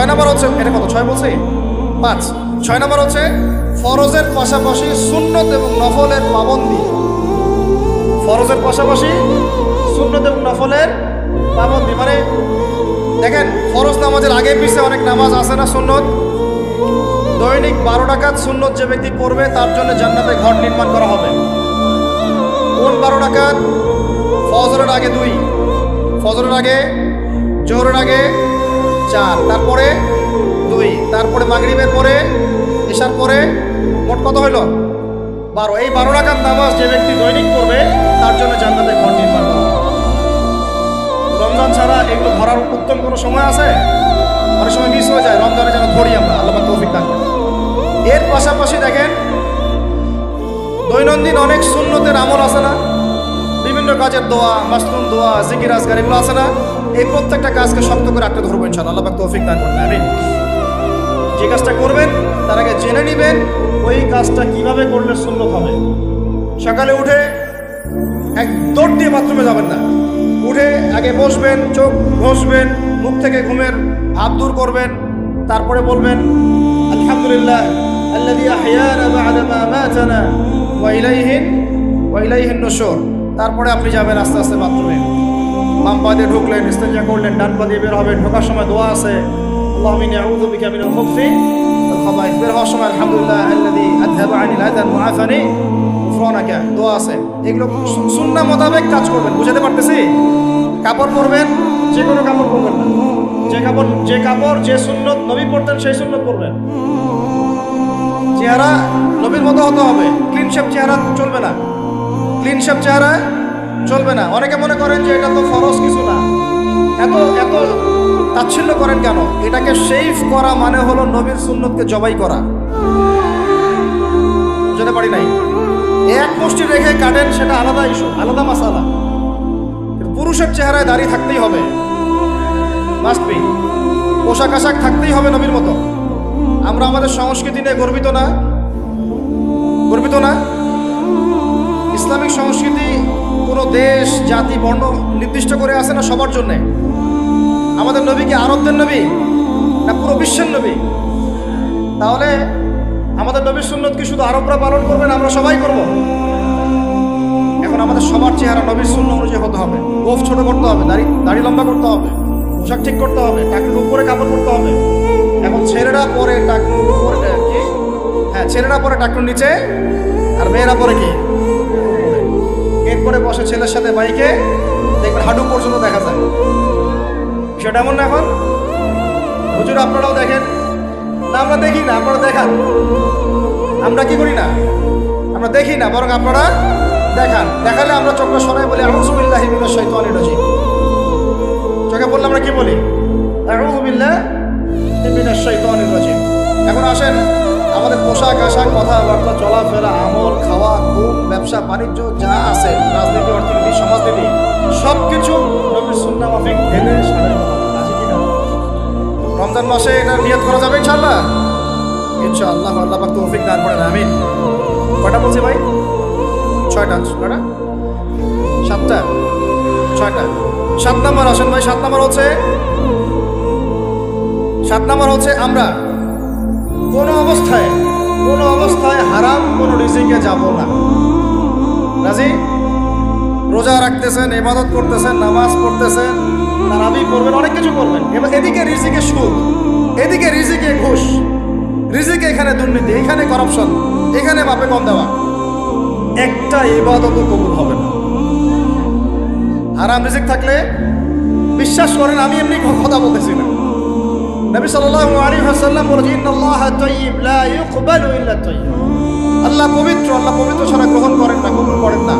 নম্বর হচ্ছে, এটা কত 6 বলছি? 5। 6 নম্বর হচ্ছে ফরজের পাশাপাশি সুন্নত এবং নফলের পাবন্দি। ফরজের পাশাপাশি সুন্নত এবং নফলের পাবন্দি, মানে দেখেন ফরজ নামাজের আগে পিছে অনেক নামাজ আছে না সুন্নত। দৈনিক 12 রাকাত সুন্নত যে ব্যক্তি পড়বে তার জন্য জান্নাতে ঘর নির্মাণ করা হবে। কোন 12 রাকাত? ফজরের আগে 2, ফজরের আগে, জোহরের আগে 4, তারপরে 2, তারপরে মাগরিবের পরে, ইশার পরে, মোট কত হইল? 12। এই 12 রাকাত নামাজ যে ব্যক্তি দৈনিক পড়বে তার জন্য জান্নাতে ঘর নির্মাণ করা হবে। রমজান ছাড়া এগুলো ধরার উত্তম কোনো সময় আছে? অনেক সময় মিস হয়ে যায়, রমজানে যেন ধরি আমরা, আল্লাহ পাক তৌফিক দান করেন। এর পাশাপাশি দেখেন দৈনন্দিন অনেক সুন্নতের আমল আছে না? বিভিন্ন কাজের দোয়া, মাসনুন দোয়া, জিকির আজকার এগুলো আছে না? এই প্রত্যেকটা কাজকে শক্ত করে আঁকড়ে ধরবো ইনশাআল্লাহ, আল্লাহ পাক তৌফিক দান করবেন। আমিন। যে কাজটা করবেন তার আগে জেনে নেবেন ওই কাজটা কিভাবে করলে সুন্নত হবে। সকালে উঠে এক দৌড় দিয়ে বাথরুমে যাবেন না, উঠে আগে বসবেন, চোখ ঘষবেন, মুখ থেকে ঘুমের ভাব দূর করবেন, তারপরে বলবেন আলহামদুলিল্লাহ আল্লাযী আহইয়ানা বা'দা মা মাতানা ওয়া ইলাইহিন নুশুর। তারপরে আপনি যাবেন আস্তে আস্তে বাথরুমে, বাম পা দিয়ে ঢুকলেন, ইস্তেঞ্জা করলেন, ডান পা দিয়ে বের হবেন। ঢোকার সময় দোয়া আছে, আল্লাহুম্মা ইন্নী আউযু বিকা মিনাল খুবসি ওয়াল খাবাইস। বের হওয়ার সময় আলহামদুলিল্লাহ আল্লাযী আযহাবা আনিল আযান ওয়া আফানি গুফরানাকা, দোয়া আছে। এগুলো সুন্নাহ মোতাবেক কাজ করবেন। বুঝাতে পারতেছি? কাপড় পরবেন, যে কোনো কাপড় পরবেন না, যে কাপড় যে সুন্নত নবী পরতেন সেই সুন্নত পরবেন। চেহারা নবীর মতো হতে হবে, ক্লিন শেপ চেহারা চলবে না। ক্লিন শেপ চেহারা চলবে না। অনেকে মনে করেন যে এটা তো ফরজ কিছু না, এত এত তাচ্ছিল্য করেন কেন? এটাকে শেভ করা মানে হলো নবীর সুন্নতকে জবাই করা। বুঝতে পারি নাই? এক মুষ্টি রেখে কাটেন, সেটা আলাদা ইস্যু, আলাদা মাসালা। পুরুষের চেহারায় দাঁড়িয়ে থাকতেই হবে, মাস্ট বি। পোশাক আশাক থাকতেই হবে নবীর মতো। আমরা আমাদের সংস্কৃতি নিয়ে গর্বিত না? গর্বিত না? ইসলামিক সংস্কৃতি কোনো দেশ, জাতি, বর্ণ নির্দিষ্ট করে আসে না সবার জন্যে? আমাদের নবী কি আরবদের নবী না পুরো বিশ্বের নবী? তাহলে আমাদের নবীর সুন্নত কি শুধু আরবরা পালন করবেন, আমরা সবাই করব? এখন আমাদের সবার চেহারা নবীর সুন্নত অনুযায়ী হতে হবে। গোফ ছোট করতে হবে, দাড়ি লম্বা করতে হবে, পোশাক ঠিক করতে হবে, টাকনুর উপরে কাপড় পরতে হবে। এখন ছেলেরা পরে টাকনুর উপরে কি, হ্যাঁ ছেলেরা পরে টাকনুর নিচে, আর মেয়েরা পরে কি এরপরে বসে ছেলের সাথে বাইকে, দেখবেন হাঁটু পর্যন্ত দেখা যায়। সেটা এমন না? এখন হুজুর আপনারাও দেখেন না? আমরা দেখি না, আপনারা দেখান। আমরা কি করি না? আমরা দেখি না, বরং আপনারা দেখান। দেখালে আমরা চোখটা সরাই বলি আউযু বিল্লাহি মিনাশ শাইতানির রাজিম। চোখে বললে আমরা কি বলি? আউযু বিল্লাহি মিনাশ শাইতানির রাজিম। এখন আসেন, আমাদের পোশাক আশাক, কথাবার্তা, চলাফেরা, আমল, খাওয়া, ঘুম, ব্যবসা বাণিজ্য যা আছে, রাজনীতি, অর্থনীতি, সমাজনীতি, সব কিছু নবীর সুন্নাহ মাফিক ঢেলে সাজানো হবে। আছে কিনা? রমজান মাসে এটা নিয়ত করা যাবে ইনশাআল্লাহ? ইনশাআল্লাহ, আল্লাহ পাক তৌফিক দান করেন, আমিন। কয়টা বলছি ভাই? 6টা। কয়টা? 7টা? 6টা। 7 নম্বর আসেন ভাই। 7 নম্বর হচ্ছে আমরা কোনো অবস্থায় হারাম কোনো রিজিকে যাব না। রাজি? রোজা রাখতেছেন, ইবাদত করতেছেন, নামাজ পড়তেছেন, তারাবি করবেন, অনেক কিছু করবেন, এবার এদিকে রিজিকে সুদ, এদিকে রিজিকে ঘুষ, রিজিকে এখানে দুর্নীতি, এখানে করাপশন, এখানে মাপে কম দেওয়া, একটা ইবাদতও কবুল হবে না। হারাম রিজিক থাকলে বিশ্বাস করেন, আমি এমনি কথা বলতেছি না। নবী সাল্লাল্লাহু আলাইহি ওয়াসাল্লাম বলেছেন, ইন্নাল্লাহা তাইয়্যিব লা ইউকবালু ইল্লা তাইয়্যিব। আল্লাহ পবিত্র, আল্লাহ পবিত্র ছাড়া গ্রহণ করেন না, কবুল করেন না।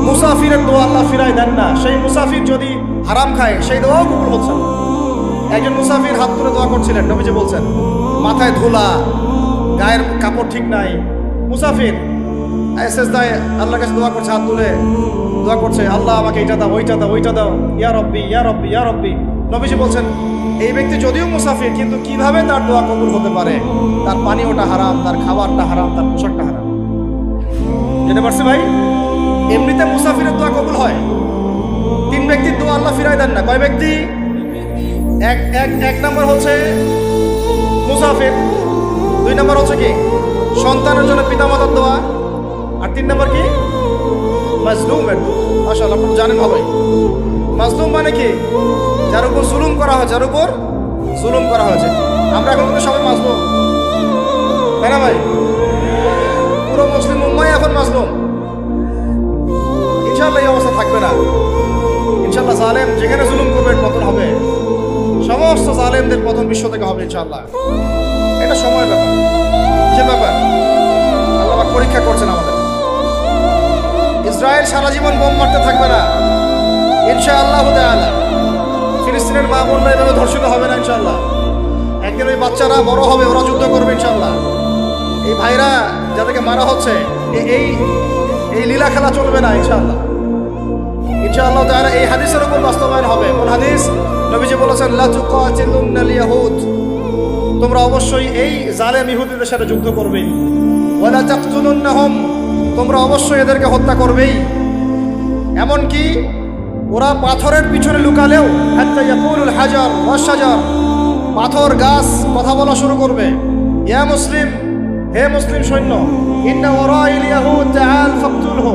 মুসাফিরের দোয়া আল্লাহ ফিরায় দেন না। সেই মুসাফির যদি হারাম খায়, সেই দোয়াও কবুল হচ্ছে না। একজন মুসাফির হাত তুলে দোয়া করছিলেন, নবীজি বলছেন, মাথায় ধুলা, গায়ের কাপড় ঠিক নাই, মুসাফির সেজদায় আল্লাহর কাছে দোয়া করছে, হাত তুলে দোয়া করছে, আল্লাহ আমাকে এইটা দাও, ওইটা দাও, ওইটা দাও, ইয়া রব্বি, ইয়া রব্বি, ইয়া রব্বি। নবীজি বলছেন, এই ব্যক্তি যদিও মুসাফির, কিন্তু কিভাবে তার দোয়া কবুল হতে পারে? তার পানীয়টা হারাম, তার খাবারটা হারাম, তার পোশাকটা হারাম। যেতে পারছি ভাই? এমনিতে মুসাফিরের দোয়া কবুল হয়। 3 ব্যক্তির দোয়া আল্লাহ ফিরাই দেন না। কয় ব্যক্তি? এক নম্বর হচ্ছে মুসাফির, 2 নম্বর হচ্ছে কি সন্তানের জন্য পিতামাতার দোয়া, আর 3 নম্বর কি মাজলুমের দোয়া। মাশাআল্লাহ, আপনারা জানেন ভালোই। মাজলুম মানে কি? যার উপর জুলুম করা হয়, যার উপর জুলুম করা হয়েছে। আমরা এখন কিন্তু সবাই মাজলুম, তাই না ভাই? পুরো মুসলিম উম্মাহ এখন মাজলুম। ইনশাআল্লাহ এই অবস্থা থাকবে না। ইনশাআল্লাহ জালেম যেখানে জুলুম করবে পতন হবে, সমস্ত জালেমদের পতন বিশ্ব থেকে হবে ইনশাআল্লাহ। এটা সময়ের ব্যাপার, কিসের ব্যাপার? আল্লাহ পাক পরীক্ষা করছেন আমাদের। ইসরায়েল সারা জীবন বোম মারতে থাকবে না ইনশাআল্লাহ তাআলা। ফিলিস্তিনের মা বোনরা এভাবে ধর্ষিত হবে না ইনশাআল্লাহ। একদিন ওই বাচ্চারা বড় হবে, ওরা যুদ্ধ করবে ইনশাআল্লাহ। এই ভাইরা যাদেরকে মারা হচ্ছে, এই লীলা খেলা চলবে না ইনশাআল্লাহ। ইনশাআল্লাহ তাআলা এই হাদিসের উপর বাস্তবায়ন হবে। কোন হাদিস? নবীজি বলেছেন, লা তুকাতিলুনাল ইয়াহুদ, তোমরা অবশ্যই এই জালেম ইহুদিদের সাথে যুদ্ধ করবে। ওয়ালা তাকতুলুনহুম, তোমরা অবশ্যই এদেরকে হত্যা করবেই। এমনকি ওরা পাথরের পিছনে লুকালেও, হাত্তা ইয়াকুলুল হাজার ওয়াশ শাজার, পাথর গাছ কথা বলা শুরু করবে। ইয়া মুসলিম, হে মুসলিম সৈন্য, ইন্না ওয়ারাইল ইয়াহুদ তাআল ফাকতুলহু,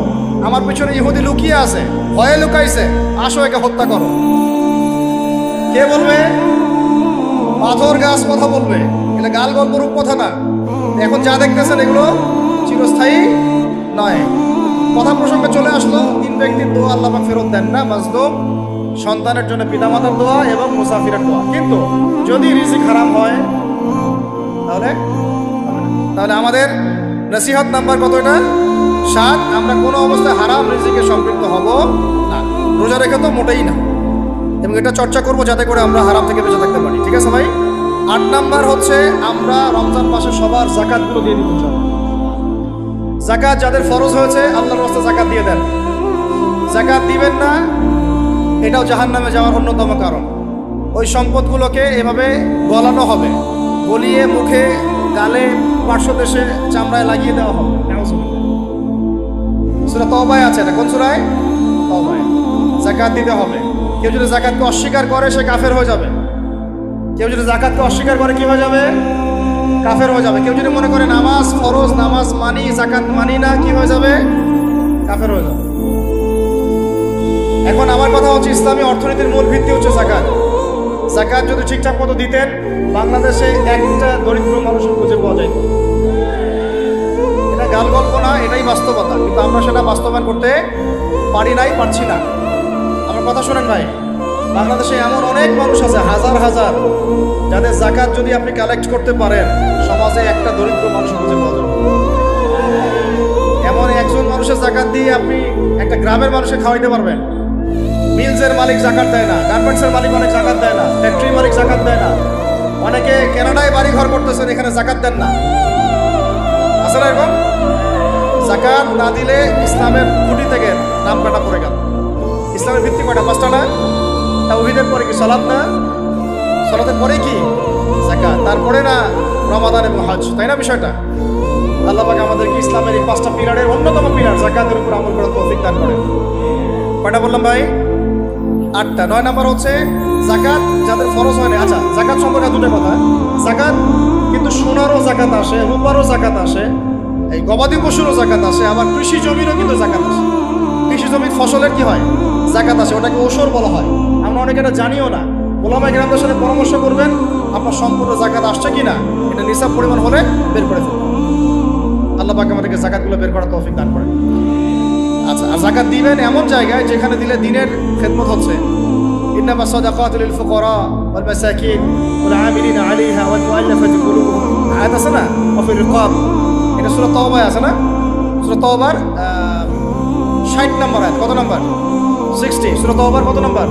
আমার পিছনে ইহুদি লুকিয়ে আছে, ভয়ে লুকাইছে, আসো একে হত্যা করো। কে বলবে? পাথর গাছ কথা বলবে। এটা গাল গল্প রূপ কথা না। এখন যা দেখতেছেন এগুলো চিরস্থায়ী নয়। কথা প্রসঙ্গে চলে আসলো, 3 ব্যক্তির দোয়া আল্লাহ পাক ফেরত দেন না। মাজলুম, সন্তানের জন্য পিতামাতার দোয়া এবং মুসাফিরের দোয়া। কিন্তু যদি রিজিক হারাম হয় তাহলে আমাদের নসিহত নাম্বার কত? এটা সাত, আমরা কোনো অবস্থায় হারাম রিজিকে সম্পৃক্ত হব না। রোজা রেখে তো মোটেই না, এবং এটা চর্চা করব যাতে করে আমরা হারাম থেকে বেঁচে থাকতে পারি। ঠিক আছে ভাই? 8 নাম্বার হচ্ছে আমরা রমজান মাসে সবার যাকাতগুলো দিয়ে দিতে চাই। যাকাত যাদের ফরজ হয়েছে আল্লাহর রাস্তায় যাকাত দিয়ে দেন। যাকাত দিবেন না, এটাও জাহান্নামে যাওয়ার অন্যতম কারণ। ওই সম্পদগুলোকে এভাবে গলানো হবে, গলিয়ে মুখে, গালে, পার্শ্বদেশে, চামড়ায় লাগিয়ে দেওয়া হবে। সূরা তওবায় আছে, এটা কোন সূরায়? তওবায়। যাকাত দিতে হবে। কেউ যদি যাকাতকে অস্বীকার করে সে কাফের হয়ে যাবে। কেউ যদি যাকাতকে অস্বীকার করে কি হয়ে যাবে? কাফের হয়ে যাবে। কেউ যদি মনে করে নামাজ ফরজ, নামাজ মানি, যাকাত মানি না, কি হয়ে যাবে? কাফের হয়ে যাবে। এখন আমার কথা হচ্ছে, ইসলামী অর্থনীতির মূল ভিত্তি হচ্ছে যাকাত। যাকাত যদি ঠিকঠাক মতো দিতেন, বাংলাদেশে একটা দরিদ্র মানুষের খুঁজে পাওয়া যায়। এটা গাল গল্প না, এটাই বাস্তবতা, কিন্তু আমরা সেটা বাস্তবায়ন করতে পারছি না। আমার কথা শোনেন ভাই, বাংলাদেশে এমন অনেক মানুষ আছে, হাজার হাজার, যাদের যাকাত যদি আপনি কালেক্ট করতে পারেন, সমাজে একটা দরিদ্র মানুষ খুঁজে পাওয়া যাবে। এমন একজন মানুষের যাকাত দিয়ে আপনি একটা গ্রামের মানুষকে খাওয়াইতে পারবেন। মিলসের মালিক যাকাত দেয় না, গার্মেন্টসের মালিক অনেক যাকাত দেয় না, ফ্যাক্টরি মালিক যাকাত দেয় না, অনেকে কানাডায় বাড়ি ঘর করতেছেন, এখানে যাকাত দেন না। আসলে এরকম যাকাত না দিলে ইসলামের খুঁটি থেকে নাম কাটা পড়ে গেল। ইসলামের ভিত্তি কয়টা? 5টা না? তাওহীদের পরে কি সালাত না? সালাতের পরে কি? যাকাত। তারপরে না রমাদান এবং হজ, তাই না বিষয়টা? আল্লাহ পাক আমাদেরকে ইসলামের এই 5টা পিলারের অন্যতম পিলার যাকাতের উপর আমল করার তৌফিক দান করেন। কয়টা বললাম ভাই? 8টা। 9 নাম্বার হচ্ছে যাকাত যাদের ফরজ হয় না। আচ্ছা, যাকাত সম্পর্কে 2টা কথা। যাকাত কিন্তু সোনারও যাকাত আসে, রূপারও যাকাত আসে, এই গবাদি পশুরও যাকাত আসে, আবার কৃষি জমিরও কিন্তু যাকাত আসে। কৃষি জমির ফসলের কি হয়? যাকাত আসে, ওটাকে ওসর বলা হয়। আমরা অনেকে এটা জানিও না। ওলামায়ে কেরামদের সাথে পরামর্শ করবেন, আপনার সম্পূর্ণ যাকাত আসছে কিনা, এটা নিসাব পরিমাণ হলে বের করে ফেলবেন। আল্লাহ পাক আমাদেরকে যাকাতগুলো বের করার তৌফিক দান করেন। আচ্ছা, আর যাকাত দিবেন এমন জায়গায় যেখানে দিলে দিনের খেদমত হচ্ছে। ইন্নামা সাদাকাতু লিল ফুকারা ওয়াল মাসাকিন ওয়াল আমিলিনা আলাইহা ওয়াল মুআল্লাফাতি কুলুবুহুম, আয়াত আছে না? ওয়া ফির রিকাব, এটা সূরা তাওবায় আছে না? সূরা তাওবার 60 নম্বর আয়াত। কত নম্বর? 60। সূরা তাওবার কত নম্বর?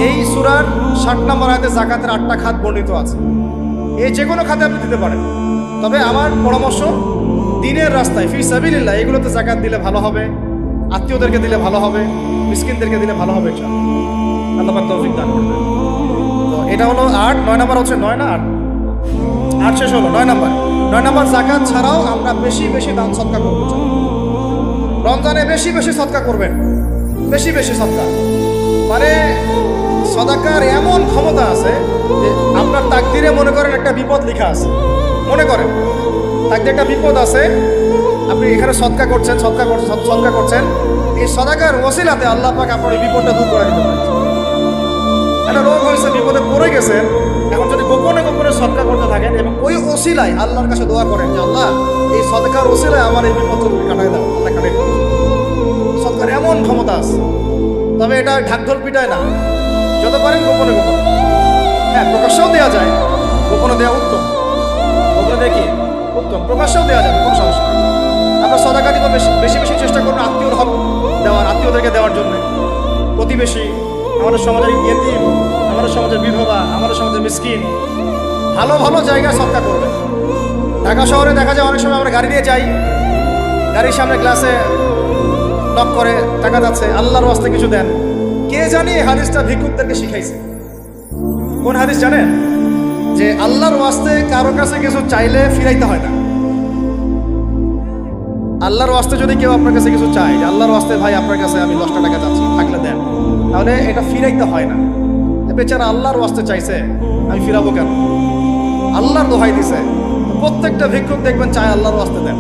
এই সূরার 60 নম্বর আয়াতে যাকাতের 8টা খাত বর্ণিত আছে। এই যে কোনো খাতে আপনি দিতে পারেন, তবে আমার পরামর্শ দিনের রাস্তায় ফি সাবিলিল্লাহ এগুলোতে যাকাত দিলে ভালো হবে, আত্মীয়দেরকে দিলে ভালো হবে, মিসকিনদেরকে দিলে ভালো হবে। আল্লাহ পাক তৌফিক দান করবেন। তো এটা হলো 8। 9 নাম্বার হচ্ছে 9 না 8? 8 শেষ হলো। 9 নাম্বার। 9 নাম্বার যাকাত ছাড়াও আমরা বেশি বেশি দান সদকা করতে চাই। রমজানে বেশি বেশি সদকা করবেন, বেশি বেশি সদকা। মানে সদাকার এমন ক্ষমতা আছে যে আপনার তাকদিরে মনে করেন একটা বিপদ লেখা আছে, মনে করেন তাকদিরে একটা বিপদ আছে, আপনি এখানে সদকা করছেন, সদকা করছেন, এই সদাকার ওসিলাতে আল্লাহ পাক আপনার এই বিপদটা দূর করে দিতে পারেন। একটা রোগ হয়েছে, বিপদে পড়ে গেছেন, এখন যদি গোপনে গোপনে সদকা করতে থাকেন এবং ওই ওসিলায় আল্লাহর কাছে দোয়া করেন যে আল্লাহ এই সদকার ওসিলায় আমার এই বিপদ তুমি কাটাই দাও, আল্লাহ কাটাই দাও। সদকার এমন ক্ষমতা আছে, তবে এটা ঢাকঢোল পিটায় না, যত পারেন গোপনে গোপনে। হ্যাঁ, প্রকাশ্যেও দেওয়া যায়, গোপনে দেওয়া উত্তম। গোপনে দেখি উত্তম, প্রকাশ্যেও দেওয়া যাবে, কোনো সমস্যা নেই। আমরা সদাকা দিব বেশি বেশি চেষ্টা করুন আত্মীয়র হক দেওয়ার, আত্মীয়দেরকে দেওয়ার জন্য। প্রতিবেশী, আমাদের সমাজের ইয়েতিম, আমাদের সমাজের বিধবা, আমাদের সমাজের মিসকিন, ভালো ভালো জায়গায় সদকা করবেন। ঢাকা শহরে দেখা যায় অনেক সময় আমরা গাড়ি নিয়ে যাই, গাড়ির সামনে গ্লাসে নক করে টাকা যাচ্ছে, আল্লাহর ওয়াস্তে কিছু দেন। কে জানি হাদিসটা ভিক্ষুকদেরকে শিখাইছে। কোন হাদিস জানেন? যে আল্লাহর ওয়াস্তে কারো কাছে কিছু চাইলে ফিরাইতে হয় না। আল্লাহর ওয়াস্তে যদি কেউ আপনার কাছে কিছু চায়, যে আল্লাহর ওয়াস্তে ভাই আপনার কাছে আমি 10টা টাকা চাচ্ছি, থাকলে দেন, তাহলে এটা ফিরাইতে হয় না। বেচারা আল্লাহর ওয়াস্তে চাইছে, আমি ফিরাবো কেন? আল্লাহর দোহাই দিছে। প্রত্যেকটা ভিক্ষুক দেখবেন চায় আল্লাহর ওয়াস্তে দেন।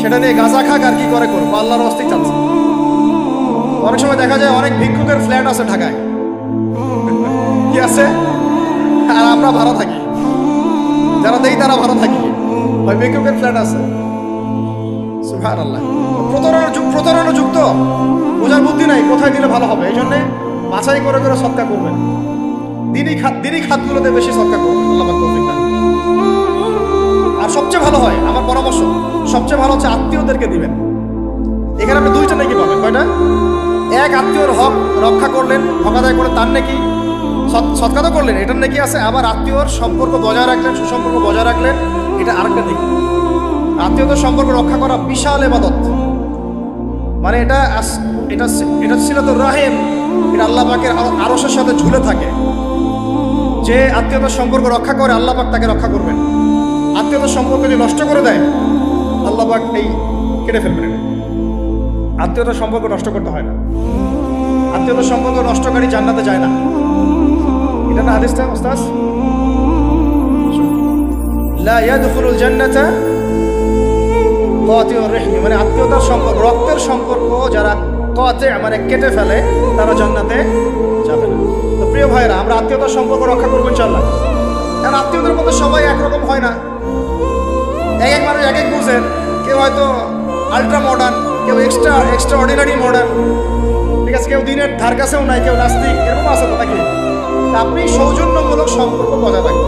সেটা নিয়ে গাঁজা খাক আর কি করে করবো, আল্লাহর ওয়াস্তেই চাচ্ছে। অনেক সময় দেখা যায় অনেক ভিক্ষুকের ফ্ল্যাট আছে ঢাকায়, কি আছে, আর আমরা ভাড়া থাকি। যারা দেই তারা ভাড়া থাকি, ওই ভিক্ষুকের ফ্ল্যাট আছে। সুবহানাল্লাহ। প্রতারণা যুক্ত, বোঝার বুদ্ধি নাই কোথায় দিলে ভালো হবে। এই জন্যে বাছাই করে করে সদকা করবেন, দিনই খাতগুলোতে বেশি সদকা করবেন। আল্লাহ পাক তৌফিক দান। আর সবচেয়ে ভালো হয়, আমার পরামর্শ সবচেয়ে ভালো হচ্ছে আত্মীয়দেরকে দিবেন। এখানে আপনি দুইটা নেকি পাবেন। কয়টা? এক, আত্মীয়র হক রক্ষা করলেন, হক আদায় করে তার নেকি, সৎকার তো করলেন, এটার নেকি আছে। আবার আত্মীয়র সম্পর্ক বজায় রাখলেন, সুসম্পর্ক বজায় রাখলেন, এটা আরেকটা নেকি। আত্মীয়তার সম্পর্ক রক্ষা করা বিশাল ইবাদত। মানে এটা এটা এটা সিলাতুর রাহিম, এটা আল্লাহ পাকের আরশের সাথে ঝুলে থাকে। যে আত্মীয়তার সম্পর্ক রক্ষা করে আল্লাহ পাক তাকে রক্ষা করবেন। আত্মীয়তার সম্পর্ক যদি নষ্ট করে দেয় আল্লাহ পাক এই কেটে ফেলবেন। আত্মীয়তার সম্পর্ক নষ্ট করতে হয় না। আত্মীয়তার সম্পর্ক নষ্টকারী জান্নাতে যায় না। এটা না হাদিসটা ওস্তাদ? লা ইয়াদখুলুল জান্নাতা কাতিউর রাহমি, মানে আত্মীয়তার সম্পর্ক, রক্তের সম্পর্ক যারা কাতি মানে কেটে ফেলে তারা জান্নাতে যাবে না। তো প্রিয় ভাইরা, আমরা আত্মীয়তার সম্পর্ক রক্ষা করবো ইনশাআল্লাহ। কারণ আত্মীয়দের মধ্যে সবাই একরকম হয় না। এক এক মানুষ এক এক বুঝেন। কেউ হয়তো আলট্রা মডার্ন, কেউ এক্সট্রা অর্ডিনারি মডার্ন, ঠিক আছে, কেউ দিনের ধার কাছেও নাই, কেউ নাস্তিক, এরকম আছে তো নাকি? আপনি সৌজন্যমূলক সম্পর্ক বজায় রাখবেন।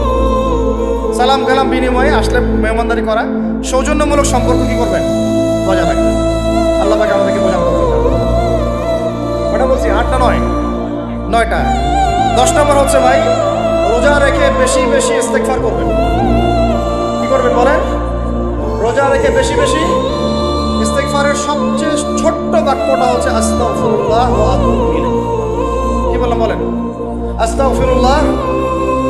সালাম কালাম বিনিময়ে আসলে মেহমানদারি করা, সৌজন্যমূলক সম্পর্ক কি করবেন? বজায় রাখবেন। আল্লাহ পাক আমাদেরকে বোঝানো ওটা বলছি 8টা 9টা। 10 নম্বর হচ্ছে ভাই, রোজা রেখে বেশি বেশি ইস্তেগফার করবেন। কি করবেন বলেন? রোজা রেখে বেশি বেশি ইস্তেগফারের সবচেয়ে ছোট্ট বাক্যটা হচ্ছে আস্তাগফিরুল্লাহ ওয়া আতুবু ইলাইহি। কি বললাম বলেন? আস্তাগফিরুল্লাহ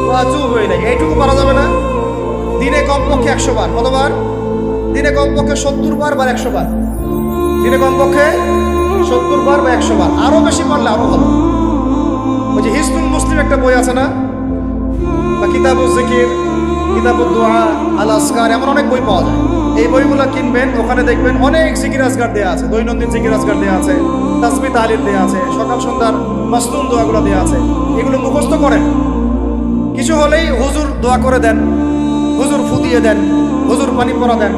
ওয়া আতুবু ইলাইহি। এইটুকু পারা যাবে না? দিনে কমপক্ষে 100 বার। কতবার? দিনে কমপক্ষে 70 বার বা 100 বার। দিনে কমপক্ষে 70 বার বা 100 বার। আরো বেশি পারলে আরো ভালো। ওই যে হিসনুল মুসলিম একটা বই আছে না, বা কিতাবুজ জিকির, কিতাবুদ দুআ, আল আসকার, এমন অনেক বই পাওয়া যায়। এই বইগুলো কিনবেন, ওখানে দেখবেন অনেক জিকির আজকার দেওয়া আছে, দৈনন্দিন জিকির আজকার দেওয়া আছে, তাসবিহ তাহলিল দেওয়া আছে, সকাল সন্ধ্যার মাসনুন দোয়াগুলো দেওয়া আছে। এগুলো মুখস্থ করেন। কিছু হলেই হুজুর দোয়া করে দেন, হুজুর ফুদিয়ে দেন, হুজুর পানি পরা দেন।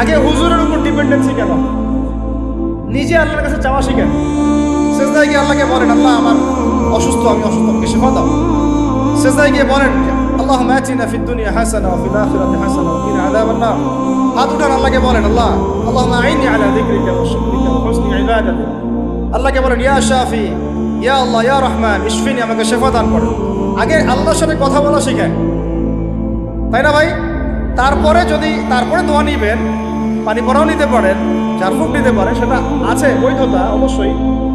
আগে হুজুরের উপর ডিপেন্ডেন্সি কেন? নিজে আল্লাহর কাছে চাওয়া শিখেন। সেজদায় গিয়ে আল্লাহকে বলেন, আল্লাহ আমার অসুস্থ, আমি অসুস্থ, আমাকে শিফা দাও। সেজদায় গিয়ে বলেন, আল্লাহুম্মা আতিনা ফিদ দুনিয়া হাসানা ওয়া ফিল আখিরাতি হাসানা ওয়া কিনা আযাবান নার। হাত উঠান, আল্লাহকে বলেন, আল্লাহুম্মা আইনি আলা যিকরিকা ওয়া শুকরিকা ওয়া হুসনি ইবাদাতিক। আল্লাহকে বলেন, ইয়া শাফি, ইয়া আল্লাহ, ইয়া রহমান, ইশফিনি, আমাকে শিফা দান করুন। আগে আল্লাহর সাথে কথা বলা শিখেন, তাই না ভাই? তারপরে দোয়া নিবেন, পানি পরাও নিতে পারেন, ঝাড়ফুঁক নিতে পারেন, সেটা আছে বৈধতা অবশ্যই,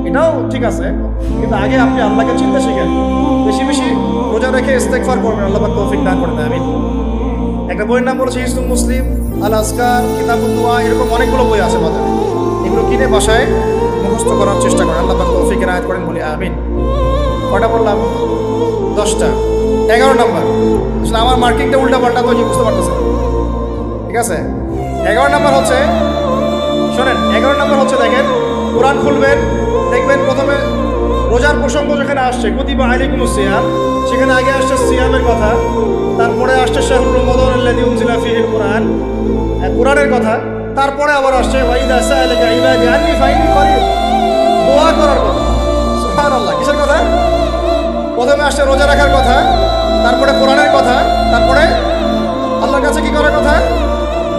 এটাও ঠিক আছে। কিন্তু আগে আপনি আল্লাহকে চিনতে শিখেন। বেশি বেশি রোজা রেখে ইস্তেগফার করবেন, আল্লাহ পাক তৌফিক দান করেন। আমিন। একটা বইয়ের নাম বলেছে হিসনুল মুসলিম, আল আসকার, কিতাবুদ দুআ, এরকম অনেকগুলো বই আছে বাজারে। এগুলো কিনে বাসায় মুখস্থ করার চেষ্টা করেন। আল্লাহ পাক তৌফিক এনায়েত করেন, বলি আমিন। কয়টা বললাম? 10টা। 11 নম্বর, আসলে আমার মার্কিংটা উল্টা পাল্টা তো বুঝতে পারতেছে, ঠিক আছে? 11 নম্বর হচ্ছে, শোনেন, 11 নম্বর হচ্ছে, দেখেন, কোরআন খুলবেন, দেখবেন প্রথমে রোজার প্রসঙ্গ যেখানে আসছে, কুতিবা আলাইকুমুস সিয়াম, সেখানে আগে আসছে সিয়ামের কথা, তারপরে আসছে শাহরুর রমাদান আল্লাযী উনজিলা ফীহিল কুরআন, কোরআনের কথা, তারপরে আবার আসছে ওয়া ইযা সাআলাকা ইবাদি আন্নী ফাইন্নী করিব, দোয়া করার কথা। সুবহানাল্লাহ, কিসের কথা? প্রথমে আসছে রোজা রাখার কথা, তারপরে কোরআনের কথা, তারপরে আল্লাহর কাছে কি করার কথা?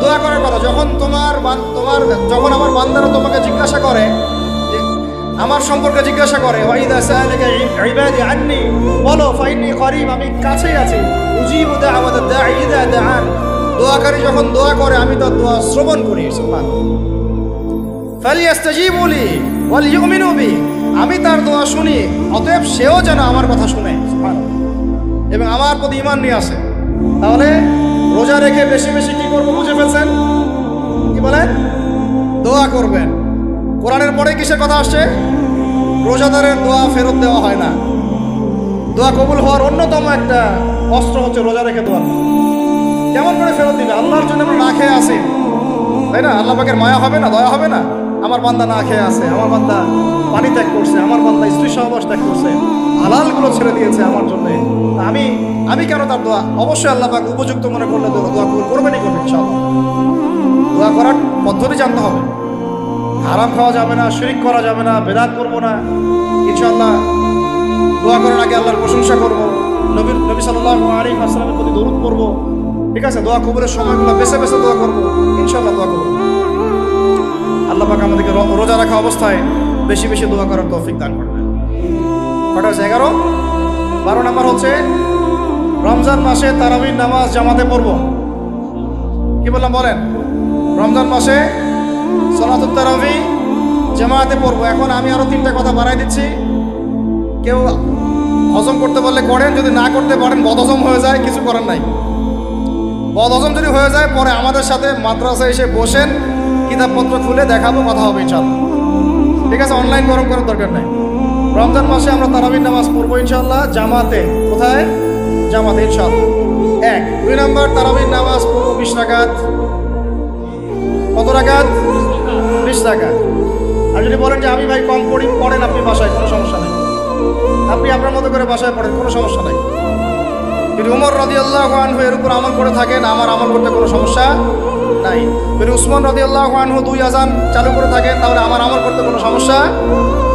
দোয়া করার কথা। যখন যখন আমার বান্দারা তোমাকে জিজ্ঞাসা করে, আমার সম্পর্কে জিজ্ঞাসা করে, ওয়া ইযা সাআলাকা ইবাদি আন্নী, বলো ফাইন্নী করিব, আমি কাছেই আছি, উজিবু দাওয়াতাদ দাঈ ইযা দাআন, দোয়াকারী যখন দোয়া করে আমি তার দোয়া শ্রবণ করি। সুবহানাল্লাহ। ফালিয়াস্তাজিবু লি ওয়াল ইউমিনু বি, আমি তার দোয়া শুনি, অতএব সেও যেন আমার কথা শুনে, সুবহানাল্লাহ, এবং আমার প্রতি ঈমান নিয়ে আসে। তাহলে রোজা রেখে বেশি বেশি কি করবো বুঝে ফেলছেন? কি বলেন? দোয়া করবেন। কোরআনের পরে কিসের কথা আসছে? রোজাদারের দোয়া ফেরত দেওয়া হয় না। দোয়া কবুল হওয়ার অন্যতম একটা অস্ত্র হচ্ছে রোজা রেখে দোয়া। কেমন করে ফেরত দিবে? আল্লাহর জন্য আমরা না খেয়ে আসি, তাই না? আল্লাহ পাকের মায়া হবে না, দয়া হবে না? আমার বান্দা না খেয়ে আছে, আমার বান্দা পানি ত্যাগ করছে, আমার বান্দা স্ত্রী সহবাস ত্যাগ করছে, হালালগুলো ছেড়ে দিয়েছে আমার জন্য, আমি কেন তার দোয়া? অবশ্যই আল্লাহ পাক উপযুক্ত মনে করলে দোয়া কবুল করবেনই করবেন ইনশাআল্লাহ। দোয়া করার পদ্ধতি জানতে হবে। হারাম খাওয়া যাবে না, শিরক করা যাবে না, বেদাত করবো না। ইনশাআল্লাহ দোয়া করার আগে আল্লাহর প্রশংসা করবো, নবী সাল্লাল্লাহু আলাইহি ওয়াসাল্লামের প্রতি দরুদ পড়বো, ঠিক আছে, দোয়া কবুলের সময়গুলো বেছে বেছে দোয়া করবো, ইনশাল্লাহ দোয়া করবো। আল্লাহ পাক আমাদেরকে রোজা রাখা অবস্থায় বেশি বেশি দোয়া করার তৌফিক দান করবেন। কটা হচ্ছে? 11। 12 নম্বর হচ্ছে রমজান মাসে তারাবির নামাজ জামাতে পড়ব। কি বললাম বলেন? রমজান মাসে সালাতুত তারাবি জামাতে পড়ব। এখন আমি আরো 3টা কথা বাড়াই দিচ্ছি। কেউ হজম করতে পারলে করেন, যদি না করতে পারেন বদহজম হয়ে যায়, কিছু করার নাই। বদহজম যদি হয়ে যায় পরে আমাদের সাথে মাদ্রাসায় এসে বসেন, কিতাবপত্র খুলে দেখাবো, কথা হবে ইনশাআল্লাহ। ঠিক আছে, অনলাইন গরম করার দরকার নাই। রমজান মাসে আমরা তারাবির নামাজ পড়বো ইনশাআল্লাহ জামাতে। কোথায়? জামাতে ইনশাআল্লাহ। 1। 2 নম্বর তারাবির নামাজ পড়বো 20 রাকাত। কত রাকাত? 20 রাকাত। আর যদি বলেন যে আমি ভাই কম পড়ি, পড়েন আপনি বাসায়, কোনো সমস্যা নেই। আপনি আপনার মতো করে বাসায় পড়েন, কোনো সমস্যা নাই। যদি উমর রাদিয়াল্লাহু আনহু এর উপর আমল করে থাকেন, আমার আমল করতে কোনো সমস্যা নাই। যদি উসমান রাদিয়াল্লাহু আনহু 2 আযান চালু করে থাকেন, তাহলে আমার আমল করতে কোনো সমস্যা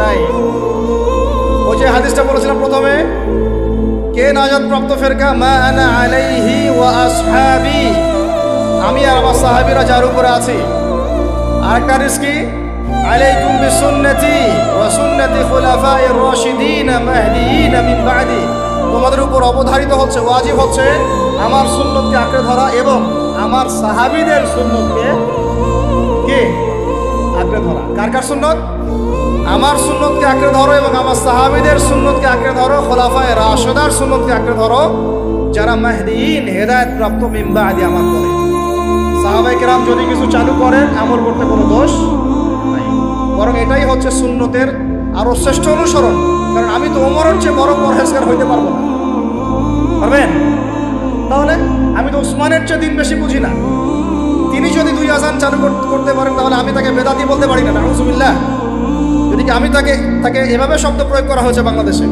নাই। ওই যে হাদিসটা বলেছিলাম প্রথমে, কে নাজাত প্রাপ্ত ফেরকা? মা আনা আলাইহি ওয়া আসহাবি, আমি আর আমার সাহাবীরা যার উপরে আছি। আরেকটা হাদিস কি? আলাইকুম বিসুন্নতি ওয়া সুন্নতি খুলাফায়ে রাশিদিন মাহদিয়িন মিন বা'দি, তোমাদের উপর অবধারিত হচ্ছে, ওয়াজিব হচ্ছে আমার সুন্নতকে আঁকড়ে ধরা এবং আমার সাহাবীদের সুন্নতকে কে আঁকড়ে ধরা। কার কার সুন্নত? আমার সুন্নতকে আঁকড়ে ধরো এবং আমার সাহাবীদের সুন্নতকে আঁকড়ে ধরো, খোলাফায়ে রাশিদার সুন্নতকে আঁকড়ে ধরো, যারা মাহদিয়িন হেদায়েত প্রাপ্ত মিন বা'দি আমার পরে। সাহাবায়ে কেরাম যদি কিছু চালু করেন, আমল করতে কোনো দোষ নাই, বরং এটাই হচ্ছে সুন্নতের আরো শ্রেষ্ঠ অনুসরণ। কারণ আমি তো ওমরের চেয়ে বড় পরহেজগার হইতে পারবো না, পারবেন? তাহলে আমি তো উসমানের চেয়ে দিন বেশি বুঝি না। তিনি যদি 2 আযান চালু করতে পারেন, তাহলে আমি তাকে বেদাতি বলতে পারি না, নাউযুবিল্লাহ। যদি আমি তাকে এভাবে শব্দ প্রয়োগ করা হয়েছে বাংলাদেশে,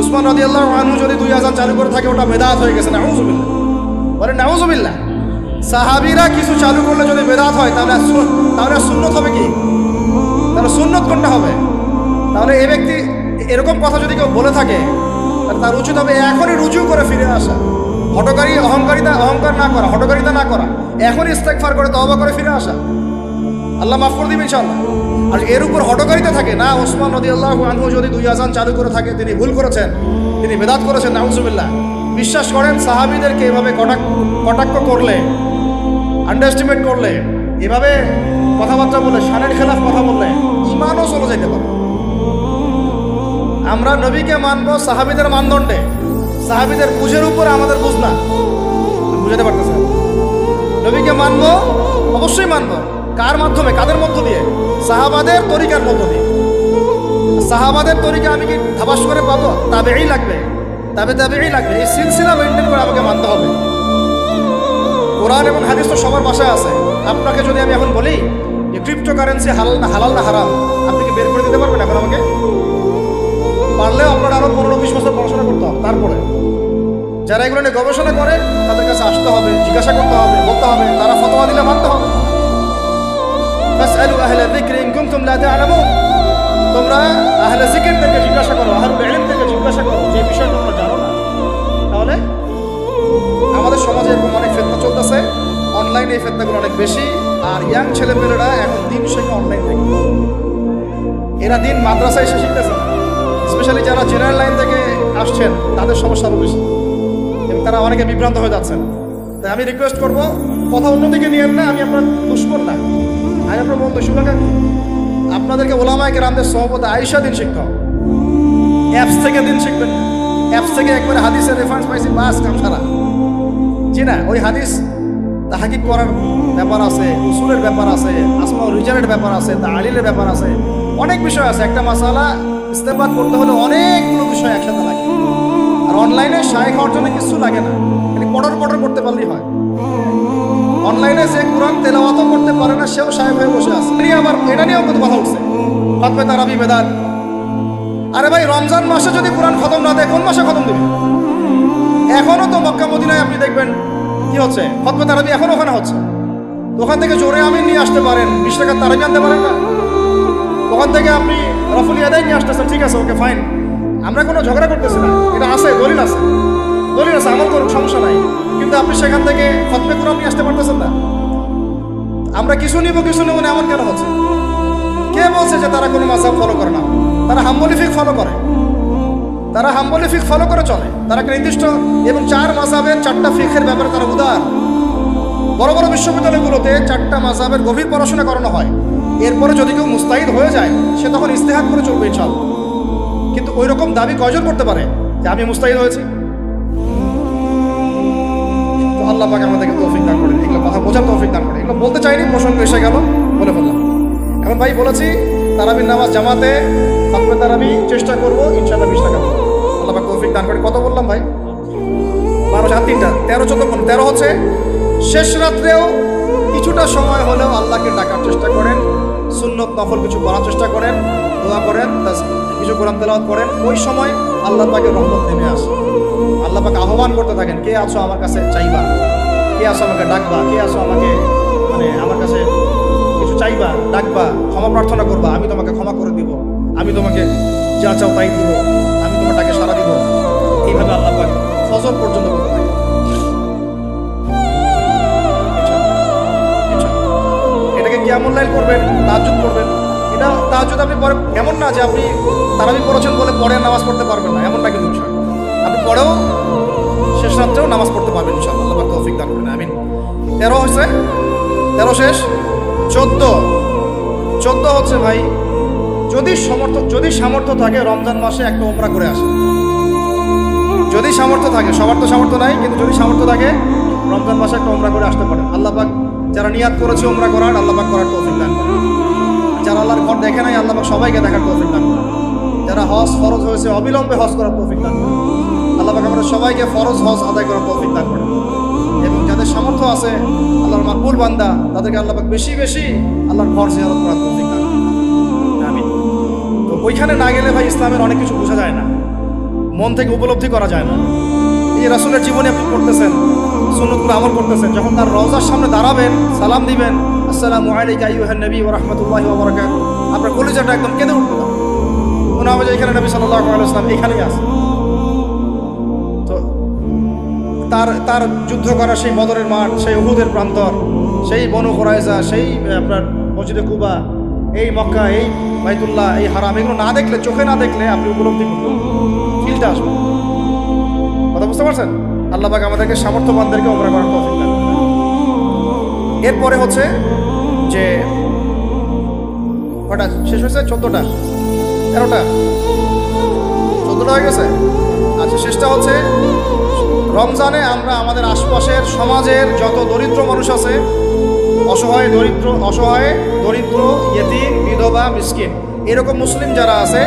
উসমান রাদিয়াল্লাহু আনহু যদি 2 আযান চালু করে থাকে, ওটা বেদাত হয়ে গেছে, নাউযুবিল্লাহ। বলেন নাউযুবিল্লাহ। সাহাবীরা কিছু চালু করলে যদি বেদাত হয়, তাহলে সুন্নত হবে কি? তাহলে সুন্নত কোনটা হবে? তাহলে এই ব্যক্তি এরকম কথা যদি কেউ বলে থাকে, তার উচিত হবে এখনই রুজু করে ফিরে আসা, অহংকার না করা, হটকারিতা না করা, এখনই ইস্তেগফার করে তওবা করে ফিরে আসা। আল্লাহ মাফ করে দিবেন ইনশাআল্লাহ। আর এর উপর হটকারিতা থাকে না, ওসমান রাদিয়াল্লাহু আনহু যদি 2 আযান চালু করে থাকে, তিনি ভুল করেছেন, তিনি বেদাত করেছেন, নাউযুবিল্লাহ। বিশ্বাস করেন, সাহাবীদেরকে এভাবে কটাক্ষ করলে, আন্ডারএস্টিমেট করলে, এভাবে কথাবার্তা বলে, শানের খেলাফ কথা বললে ঈমানও চলে যেতে পারে। আমরা নবীকে মানবো সাহাবীদের মানদণ্ডে, সাহাবীদের বুঝের উপরে আমাদের বুঝ না, বুঝাতে পারতেছে। নবীকে মানবো, অবশ্যই মানবো। কার মাধ্যমে? কাদের মধ্য দিয়ে? সাহাবাদের তরিকার মধ্য দিয়ে। সাহাবাদের তরিকা আমি কি ধাবাস করে পাবো? তাবেই লাগবে, তাবেই লাগবে। এই সিলসিলা মেনটেন করে আমাকে মানতে হবে। কোরআন এবং হাদিস তো সবার বাসায় আছে। আপনাকে যদি আমি এখন বলি যে ক্রিপ্টোকারেন্সি হালাল না হারাম, আপনি কি বের করে দিতে পারবেন এখন আমাকে? পারলেও আপনার আরো 15-20 বছর পড়াশোনা করতে হবে। তারপরে যারা এগুলো নিয়ে গবেষণা করে, তাদের কাছে আসতে হবে, জিজ্ঞাসা করতে হবে, বলতে হবে, তারা ফতোয়া দিলে মানতে হবে। ফাসআলু আহলা যিকরি ইন কুনতুম লা তা'লামুন, তোমরা আহলে যিকিরদেরকে জিজ্ঞাসা করো, আহলুল ইলমদেরকে জিজ্ঞাসা করো যে বিষয় তোমরা জানো না। তাহলে আমাদের সমাজে এরকম অনেক ফিতনা চলতেছে, অনলাইনে এই ফিতনাগুলো অনেক বেশি। আর ইয়াং ছেলেমেয়েরা এখন দিন শেখে অনলাইন থেকে, এরা দিন মাদ্রাসায় এসে শিখতেছে না। স্পেশালি যারা জেনারেল লাইন থেকে আসছেন, তাদের সমস্যা আরও বেশি এবং তারা অনেকে বিভ্রান্ত হয়ে যাচ্ছেন। তাই আমি রিকোয়েস্ট করবো, কথা অন্যদিকে নিয়েন না। আমি আপনার দুশ্মন না, আমি আপনার বন্ধু, শুভাকাঙ্ক্ষী। আপনাদেরকে ওলামায়ে কেরামদের সহবতে আয়েশা দিন শিখতে হবে, অ্যাপস থেকে দিন শিখবেন না। অ্যাপস থেকে একবারে হাদিসের রেফারেন্স পাইছি, বাস কাম সারা। জি না, ওই হাদিস তাহকিক করার ব্যাপার আছে, উসুলের ব্যাপার আছে, আসমা রিজালের ব্যাপার আছে, তালিলের ব্যাপার আছে, অনেক বিষয় আছে। একটা মাসালা ইস্তেমবাদ করতে হলে অনেকগুলো বিষয় একসাথে লাগে। আর অনলাইনে শায়েখ হওয়ার জন্য কিছু লাগে না, খালি পটর করতে পারলেই হয়। অনলাইনে যে কোরআন তেলাওয়াতও করতে পারে না, সেও শায়েখ হয়ে বসে আছে। আবার এটা নিয়েও কত কথা উঠছে, ফাতওয়া তারাবি বেদাত। আরে ভাই, রমজান মাসে যদি কোরআন খতম না দেয়, কোন মাসে খতম দেবে? এখনো তো মক্কা মদিনায় আপনি দেখবেন কি হচ্ছে, ফাতওয়া তারাবি এখনো ওখানে হচ্ছে। ওখান থেকে জোরে আমিন নিয়ে আসতে পারেন, 20 টাকার তারাবি আনতে পারেন না। ওখান থেকে আপনি রফুল ইয়াদাইন নিয়ে আসতেছেন, ঠিক আছে, ওকে ফাইন, আমরা কোনো ঝগড়া করতেছি না, এটা আছে, দলিল আছে। দলিল আছে, আমল করুক, সমস্যা নাই, কিন্তু আপনি সেখান থেকে খতমে কোরআন নিয়ে আসতে পারতেছেন না। আমরা কিছু নিব না এমন কেন হচ্ছে? কে বলছে যে তারা কোনো মাযহাব ফলো করে না? তারা হাম্বলি ফিকহ ফলো করে, তারা হাম্বলি ফিকহ ফলো করে চলে। তারা একটা নির্দিষ্ট এবং 4 মাযহাবের 4টা ফিকহের ব্যাপারে তারা উদার। বড় বড় বিশ্ববিদ্যালয়গুলোতে 4টা মাযহাবের গভীর পড়াশোনা করানো হয়। এরপরে যদি কেউ মুস্তাহিদ হয়ে যায় সে তখন ইজতিহাদ করে চলবে ইনশাআল্লাহ। কিন্তু ওই রকম দাবি কয়জন করতে পারে যে আমি মুস্তাহিদ হয়েছি? তো আল্লাহ পাক আমাদেরকে তৌফিক দান করেন, এগুলো কথা বোঝার তৌফিক দান করেন। এগুলো বলতে চাইনি, প্রসঙ্গ এসে গেল, বলে ফেললাম। এখন ভাই বলেছি তারাবির নামাজ জামাতে খতমে তারাবি চেষ্টা করবো ইনশাআল্লাহ 20 টাকা। আল্লাহ পাক তৌফিক দান করে। কত বললাম ভাই? 12 7 3টা 13 14 13 হচ্ছে শেষ রাত্রেও কিছুটা সময় হলেও আল্লাহকে ডাকার চেষ্টা করেন, সুন্নত নফল কিছু করার চেষ্টা করেন, দোয়া করেন, কিছু কোরআন তেলাওয়াত করেন। ওই সময় আল্লাহ পাকের রহমত নেমে আসে। আল্লাহ পাক আহ্বান করতে থাকেন, কে আছো আমার কাছে চাইবা, কে আছো আমাকে ডাকবা, কে আছো আমাকে আমার কাছে কিছু চাইবা, ডাকবা, ক্ষমা প্রার্থনা করবা, আমি তোমাকে ক্ষমা করে দিব, আমি তোমাকে যা চাও তাই দিব, আমি তোমার ডাকে সাড়া দিব। এইভাবে আল্লাহ পাক ফজর পর্যন্ত করতে থাকে। এটাকে কিয়ামুল লাইল করবেন, তাহাজ্জুদ করবেন। এটা তাহাজ্জুদ আপনি পরে, এমন না যে আপনি তারাবি পড়েছেন বলে পরে নামাজ পড়তে পারবেন না, এমনটা কিন্তু বিষয়। আপনি পরেও শেষ রাত্রেও নামাজ পড়তে পারবেন ইনশাআল্লাহ। আল্লাহ পাক তৌফিক দান করেন, আমিন। 13 হচ্ছে, 13 শেষ। 14 হচ্ছে ভাই, যদি সামর্থ্য থাকে রমজান মাসে একটা উমরা করে আসে। যদি সামর্থ্য থাকে, সবার তো সামর্থ্য নাই, কিন্তু যদি সামর্থ্য থাকে রমজান মাসে একটা উমরা করে আসতে পারেন। আল্লাহ পাক যারা নিয়াত করেছে উমরা করার, আল্লাহ পাক করার তৌফিক দান করেন। যারা আল্লাহর ঘর দেখে নাই, আল্লাহ পাক সবাইকে দেখার তৌফিক দান করেন। যারা হজ ফরজ হয়েছে অবিলম্বে হজ করার তৌফিক দান করেন। আল্লাহ পাক আমাদের সবাইকে ফরজ হজ আদায় করার তৌফিক দান করেন। এবং যাদের সামর্থ্য আছে আল্লাহর মাকবুল বান্দা, তাদেরকে আল্লাহ পাক বেশি বেশি আল্লাহর ঘর জিয়ারত করার তৌফিক দান করেন, আমিন। তো ওইখানে না গেলে ভাই ইসলামের অনেক কিছু বোঝা যায় না, মন থেকে উপলব্ধি করা যায় না। এই রাসূলের জীবনে আপনি পড়তেছেন, সুন্নতগুলো আমল করতেছেন, যখন তার রওজার সামনে দাঁড়াবেন, সালাম দিবেন, আসসালামু আলাইকা আইয়ুহান নবী ওয়া রাহমাতুল্লাহি ওয়া বারাকাতুহু, আপনার কলিজাটা একদম কেঁদে উঠবে। মনে হবে যে এখানে নবী সাল্লাল্লাহু আলাইহি ওয়াসাল্লাম এখানেই আছে। তো তার যুদ্ধ করা সেই বদরের মাঠ, সেই উহুদের প্রান্তর, সেই বনু কুরাইজা, সেই আপনার মসজিদে কুবা, এই মক্কা, এই বাইতুল্লাহ, এই হারাম, এগুলো না দেখলে, চোখে না দেখলে আপনি উপলব্ধি করবেন, ফিলটা আসবে। কথা বুঝতে পারছেন? আল্লাহ পাক আমাদেরকে সামর্থ্যবানদেরকে উমরা করার তৌফিক দান করেন। এরপরে হচ্ছে যে কটা শেষ হয়েছে? 14টা 13টা 14টা হয়ে গেছে। আচ্ছা, শেষটা হচ্ছে রমজানে আমরা আমাদের আশপাশের সমাজের যত দরিদ্র মানুষ আছে, অসহায় দরিদ্র ইয়েতিম, বিধবা, মিসকিন, এরকম মুসলিম যারা আছে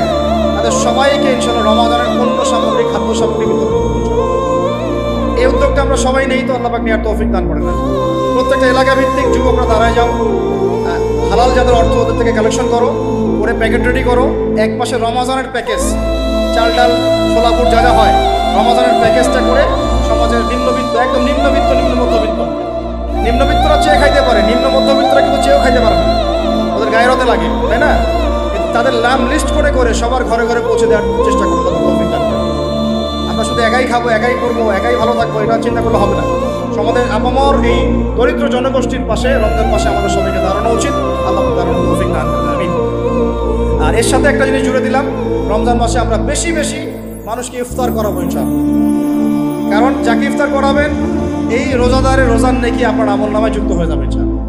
তাদের সবাইকে ইনশাআল্লাহ রমজানের পণ্য সামগ্রী, খাদ্য সামগ্রী বিতরণ করব। এই উদ্যোগটা আমরা সবাই নেই, তো আল্লাহ পাক নেওয়ার তৌফিক দান করে না। প্রত্যেকটা এলাকা ভিত্তিক যুবকরা দাঁড়ায় যাও, হালাল যাদের অর্থ ওদের থেকে কালেকশন করো, করে প্যাকেট রেডি করো। এক পাশে রমজানের প্যাকেজ, চাল ডাল ছোলা বুট যা যা হয়, রমজানের প্যাকেজটা করে সমাজের নিম্নবিত্ত, একদম নিম্নবিত্ত, নিম্নবিত্তরা চেয়ে খাইতে পারে, নিম্ন মধ্যবিত্তরা কিন্তু চেয়েও খাইতে পারে না, ওদের গায়ের হতে লাগে, তাই না? তাদের নাম লিস্ট করে করে সবার ঘরে ঘরে পৌঁছে দেওয়ার চেষ্টা করবো। আমরা শুধু একাই খাবো, একাই করবো, একাই ভালো থাকবো, এটা চিন্তা করলে হবে না। সমাজের আপামর এই দরিদ্র জনগোষ্ঠীর পাশে রমজান মাসে আমাদের সবাইকে দাঁড়ানো উচিত। আল্লাহ দাঁড়ানোর তৌফিক দান করবেন, আমিন। আর এর সাথে একটা জিনিস জুড়ে দিলাম, রমজান মাসে আমরা বেশি বেশি মানুষকে ইফতার করাবো ইনশাআল্লাহ। কারণ যাকে ইফতার করাবেন এই রোজাদারের রোজার নেকি আপনার আমলনামায় যুক্ত হয়ে যাবে ইনশাআল্লাহ।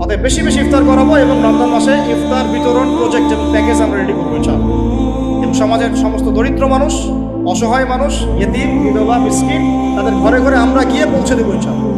অতএব বেশি বেশি ইফতার করাবো এবং রমজান মাসে ইফতার বিতরণ প্রজেক্ট এবং প্যাকেজ আমরা রেডি করবো ইনশাআল্লাহ। এবং সমাজের সমস্ত দরিদ্র মানুষ, অসহায় মানুষ, ইয়েতিম, বিধবা, মিসকিন, তাদের ঘরে ঘরে আমরা গিয়ে পৌঁছে দেবো ইনশাআল্লাহ।